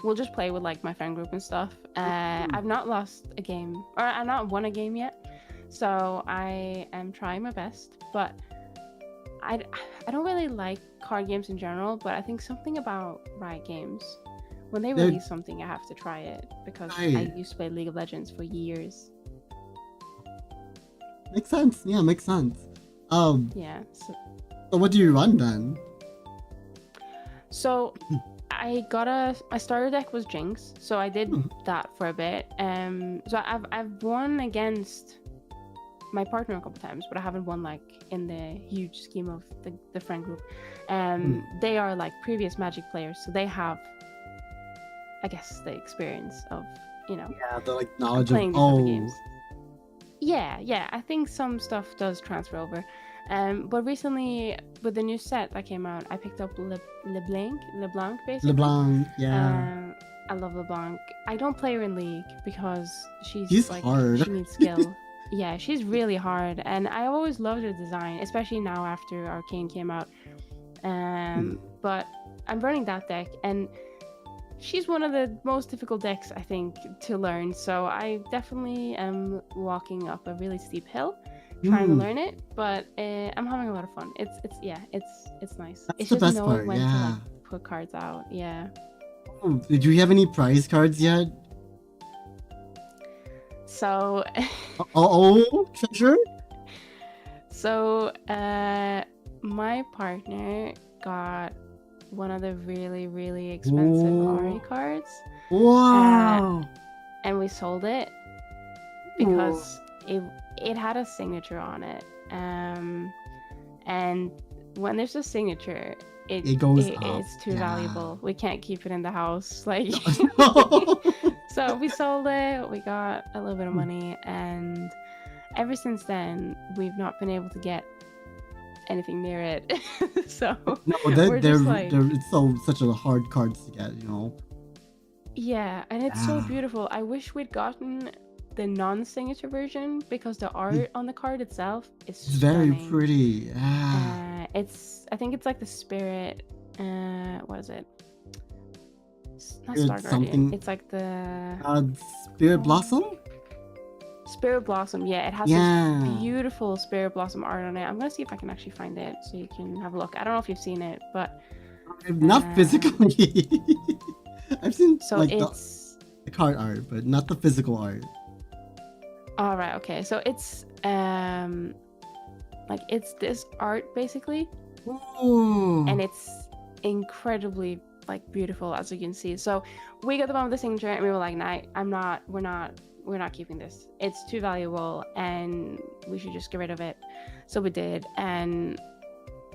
we'll just play with like my friend group and stuff. I've not lost a game, or I've not won a game yet, so I am trying my best. But I don't really like card games in general, but I think something about Riot Games, when they release something, I have to try it because I used to play League of Legends for years. Makes sense. Yeah, makes sense. Yeah. So what do you run then? So my starter deck was Jinx, so I did that for a bit. So I've won against my partner a couple times, but I haven't won like in the huge scheme of the friend group. They are like previous Magic players, so they have, I guess, the experience of Yeah, the like knowledge playing of these type of games. Yeah, I think some stuff does transfer over. But recently, with the new set that came out, I picked up LeBlanc, basically. LeBlanc, yeah. I love LeBlanc. I don't play her in League because She's like hard. she needs skill. Yeah, she's really hard, and I always loved her design, especially now after Arcane came out. But I'm running that deck, and she's one of the most difficult decks I think to learn. So I definitely am walking up a really steep hill, trying to learn it. But I'm having a lot of fun. It's nice. That's it's the just best knowing part, when yeah. to like put cards out. Yeah. Oh, did you have any prize cards yet? So. Treasure? So my partner got one of the really, really expensive Ari cards. Wow. And we sold it because it had a signature on it. And when there's a signature, it goes up. It's too valuable. We can't keep it in the house. Like so we sold it, we got a little bit of money, and ever since then we've not been able to get anything near it. So no, it's such a hard cards to get, Yeah, and it's so beautiful. I wish we'd gotten the non-signature version because the art on the card itself is very stunning. pretty. I think it's like the spirit. What is it? It's not Spirit Star something. Guardian. It's like the Spirit Blossom. Spirit Blossom. Yeah, it has this beautiful Spirit Blossom art on it. I'm gonna see if I can actually find it so you can have a look. I don't know if you've seen it, but not physically. I've seen it's the card art, but not the physical art. All right. Okay. So it's like it's this art basically. Ooh. And it's incredibly like beautiful, as you can see. So we got the one with the signature and we were like, nah, we're not keeping this. It's too valuable and we should just get rid of it. So we did. And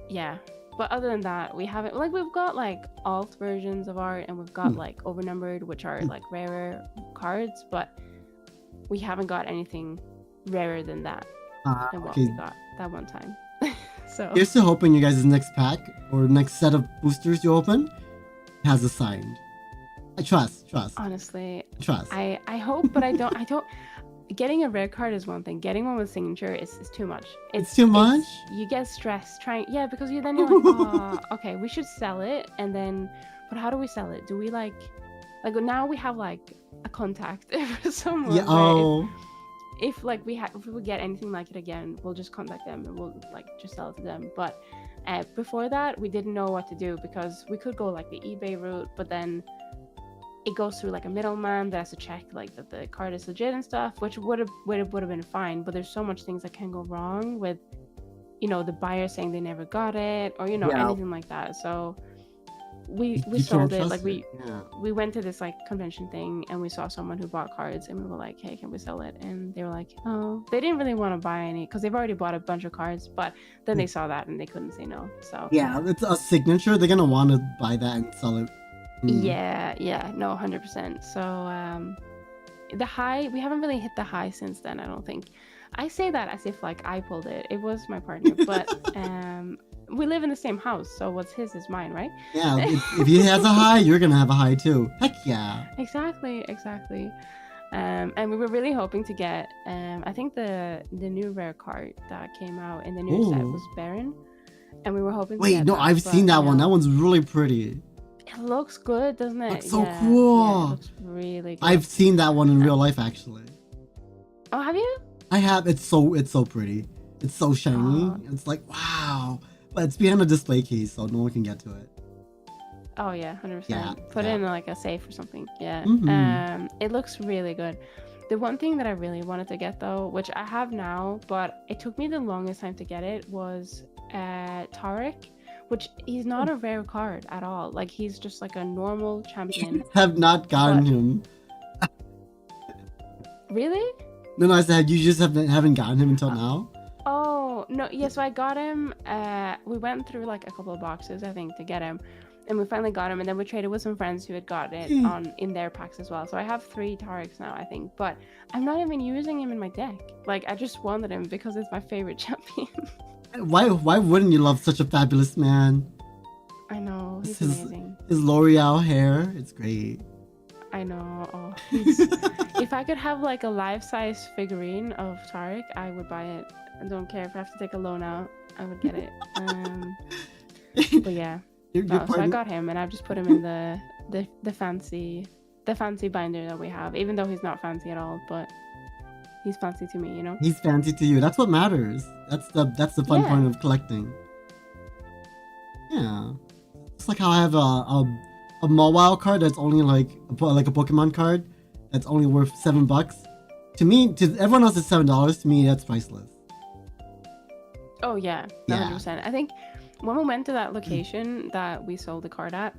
yeah, but other than that, we haven't, like, we've got like alt versions of art and we've got like overnumbered, which are like rarer cards, but we haven't got anything rarer than that than what we got that one time. So here's to hoping you guys' next pack or next set of boosters you open has a signed. Trust. Honestly, Trust. I hope, but I don't. Getting a rare card is one thing. Getting one with signature is too much. It's too much? You get stressed trying. Yeah, because you're like, oh, okay, we should sell it, and then, but how do we sell it? Do we like now we have like a contact for someone. Yeah. Oh. If like if we get anything like it again, we'll just contact them and we'll like just sell it to them. But before that, we didn't know what to do because we could go like the eBay route, but then it goes through like a middleman that has to check like that the card is legit and stuff, which would have been fine. But there's so much things that can go wrong with, the buyer saying they never got it or anything like that. So we sold it. Like we went to this like convention thing and we saw someone who bought cards and we were like, hey, can we sell it? And they were like, oh, they didn't really want to buy any because they've already bought a bunch of cards. But then they saw that and they couldn't say no. So yeah, it's a signature. They're gonna want to buy that and sell it. Yeah, no, 100%. So the high, we haven't really hit the high since then, I don't think. I say that as if like I pulled it. It was my partner, but we live in the same house, so what's his is mine, right? Yeah, if he has a high, you're gonna have a high too. Heck yeah. Exactly. And we were really hoping to get I think the new rare card that came out in the new set was Baron, and we were hoping to get I've seen that one. That one's really pretty. It looks good, doesn't it? It's so cool. Yeah, it looks really good. I've seen that one in real life, actually. Oh, have you? I have. It's so pretty. It's so shiny. It's like, wow. But it's behind a display case, so no one can get to it. Oh yeah, 100%. Yeah, Put it in like a safe or something. Yeah. It looks really good. The one thing that I really wanted to get though, which I have now, but it took me the longest time to get it, was Tarek. Which he's not a rare card at all. Like he's just like a normal champion. You have not gotten him. Really? No, I said you just haven't gotten him until now. Oh no, yeah. So I got him. We went through like a couple of boxes, I think, to get him, and we finally got him. And then we traded with some friends who had got it in their packs as well. So I have 3 Tareks now, I think. But I'm not even using him in my deck. Like I just wanted him because it's my favorite champion. Why wouldn't you love such a fabulous man? I know, he's amazing. His L'Oreal hair, it's great. I know. Oh, if I could have like a life-size figurine of Tarek, I would buy it. I don't care if I have to take a loan out, I would get it. But yeah, so I got him, and I've just put him in the fancy binder that we have, even though he's not fancy at all, but he's fancy to me, He's fancy to you. That's what matters. That's the fun point of collecting. Yeah. It's like how I have a mobile card that's only like a Pokemon card that's only worth $7. To me, to everyone else, it's $7. To me, that's priceless. Oh yeah, 100%. I think when we went to that location that we sold the card at,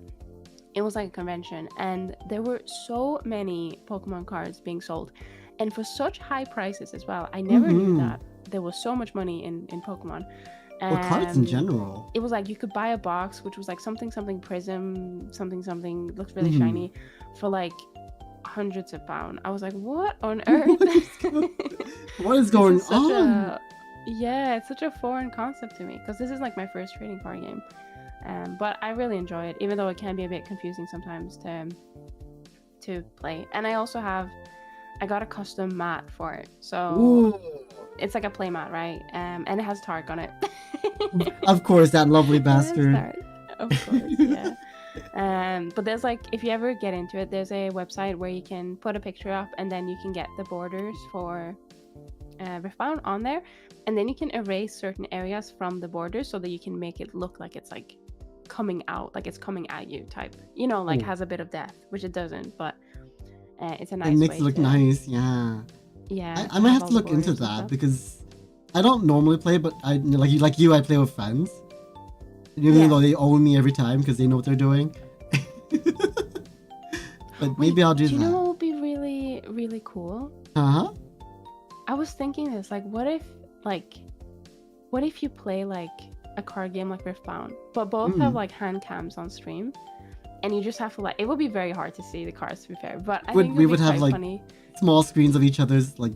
it was like a convention, and there were so many Pokemon cards being sold. And for such high prices as well. I never knew that there was so much money in Pokemon. Or cards in general. It was like you could buy a box, which was like something prism, something, looks really shiny, for like hundreds of pounds. I was like, what on earth? What is going on? It's such a foreign concept to me, because this is like my first trading card game. But I really enjoy it, even though it can be a bit confusing sometimes to play. And I also I got a custom mat for it, so it's like a play mat, right? And it has Tarek on it. Of course, that lovely bastard. Of course, yeah. But there's like, if you ever get into it, there's a website where you can put a picture up, and then you can get the borders for Riftbound on there, and then you can erase certain areas from the borders so that you can make it look like it's like coming out, like it's coming at you type. Like has a bit of depth, which it doesn't, but. It's a nice way. It makes it look nice, yeah. Yeah. I might have to look into that because I don't normally play, but I like you. I play with friends, even though they own me every time because they know what they're doing. But maybe I'll do that. Do you know what would be really, really cool? I was thinking this, like, what if you play like a card game like Riftbound, but both have like hand cams on stream? And you just have to like, it would be very hard to see the cards, to be fair, but I think we would have like funny. Small screens of each other's like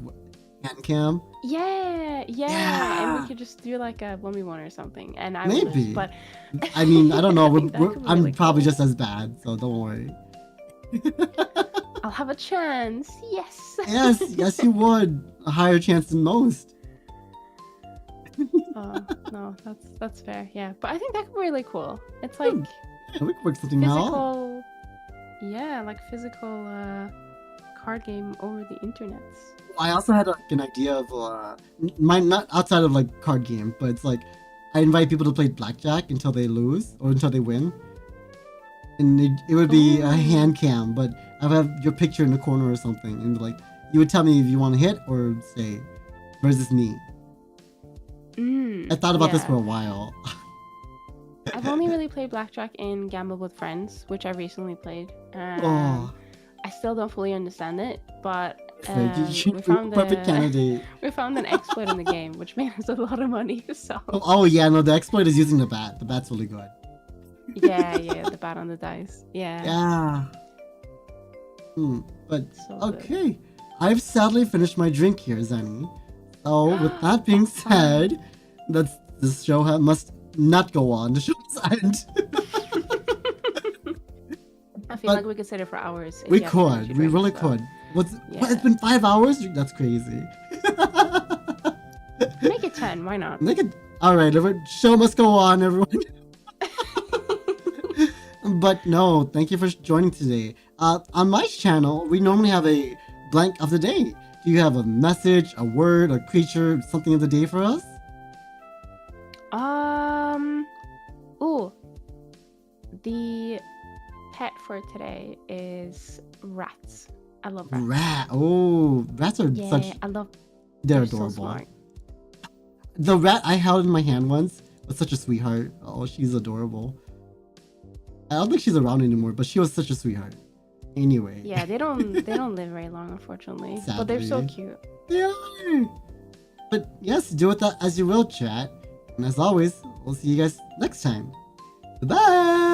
hand cam. Yeah, and we could just do like a 1v1 or something, and I maybe. But I mean, I don't know. I'm probably just as bad, so don't worry. I'll have a chance. Yes. Yes, you would. A higher chance than most. Oh, no, that's fair. Yeah, but I think that could be really cool. It's like Yeah, we could work something out. physical. Yeah, like physical card game over the internet. I also had like an idea of not outside of like card game, but it's like I invite people to play blackjack until they lose or until they win, and it would be a hand cam, but I would have your picture in the corner or something, and like you would tell me if you want to hit or say versus me. I thought about this for a while. I've only really played blackjack in Gamble with Friends, which I recently played. Oh, I still don't fully understand it, but we found perfect candidate. we found an exploit in the game, which made us a lot of money. So Oh yeah, no, the exploit is using the bat. The bat's really good. yeah, the bat on the dice. Yeah. But So okay, I've sadly finished my drink here, Zeni. So with that being said, this show must not go on. The show must end. I feel like we could sit here for hours. if We you have to finish could. your We drink, really so. could. What? Yeah. It's been 5 hours? That's crazy. Make it 10. Why not? Make it. All right, show must go on, everyone. But no, thank you for joining today. On my channel, we normally have a blank of the day. Do you have a message, a word, a creature, something of the day for us? Ooh. The pet for today is rats. I love rats. Rat. Oh, rats are Yeah, such. I love. They're So adorable. smart. The rat I held in my hand once was such a sweetheart. Oh, she's adorable. I don't think she's around anymore, but she was such a sweetheart. Anyway. Yeah, they don't live very long, unfortunately. But they're so Sadly. cute. They are. But yes, do with that as you will, chat. And as always, we'll see you guys next time. Bye.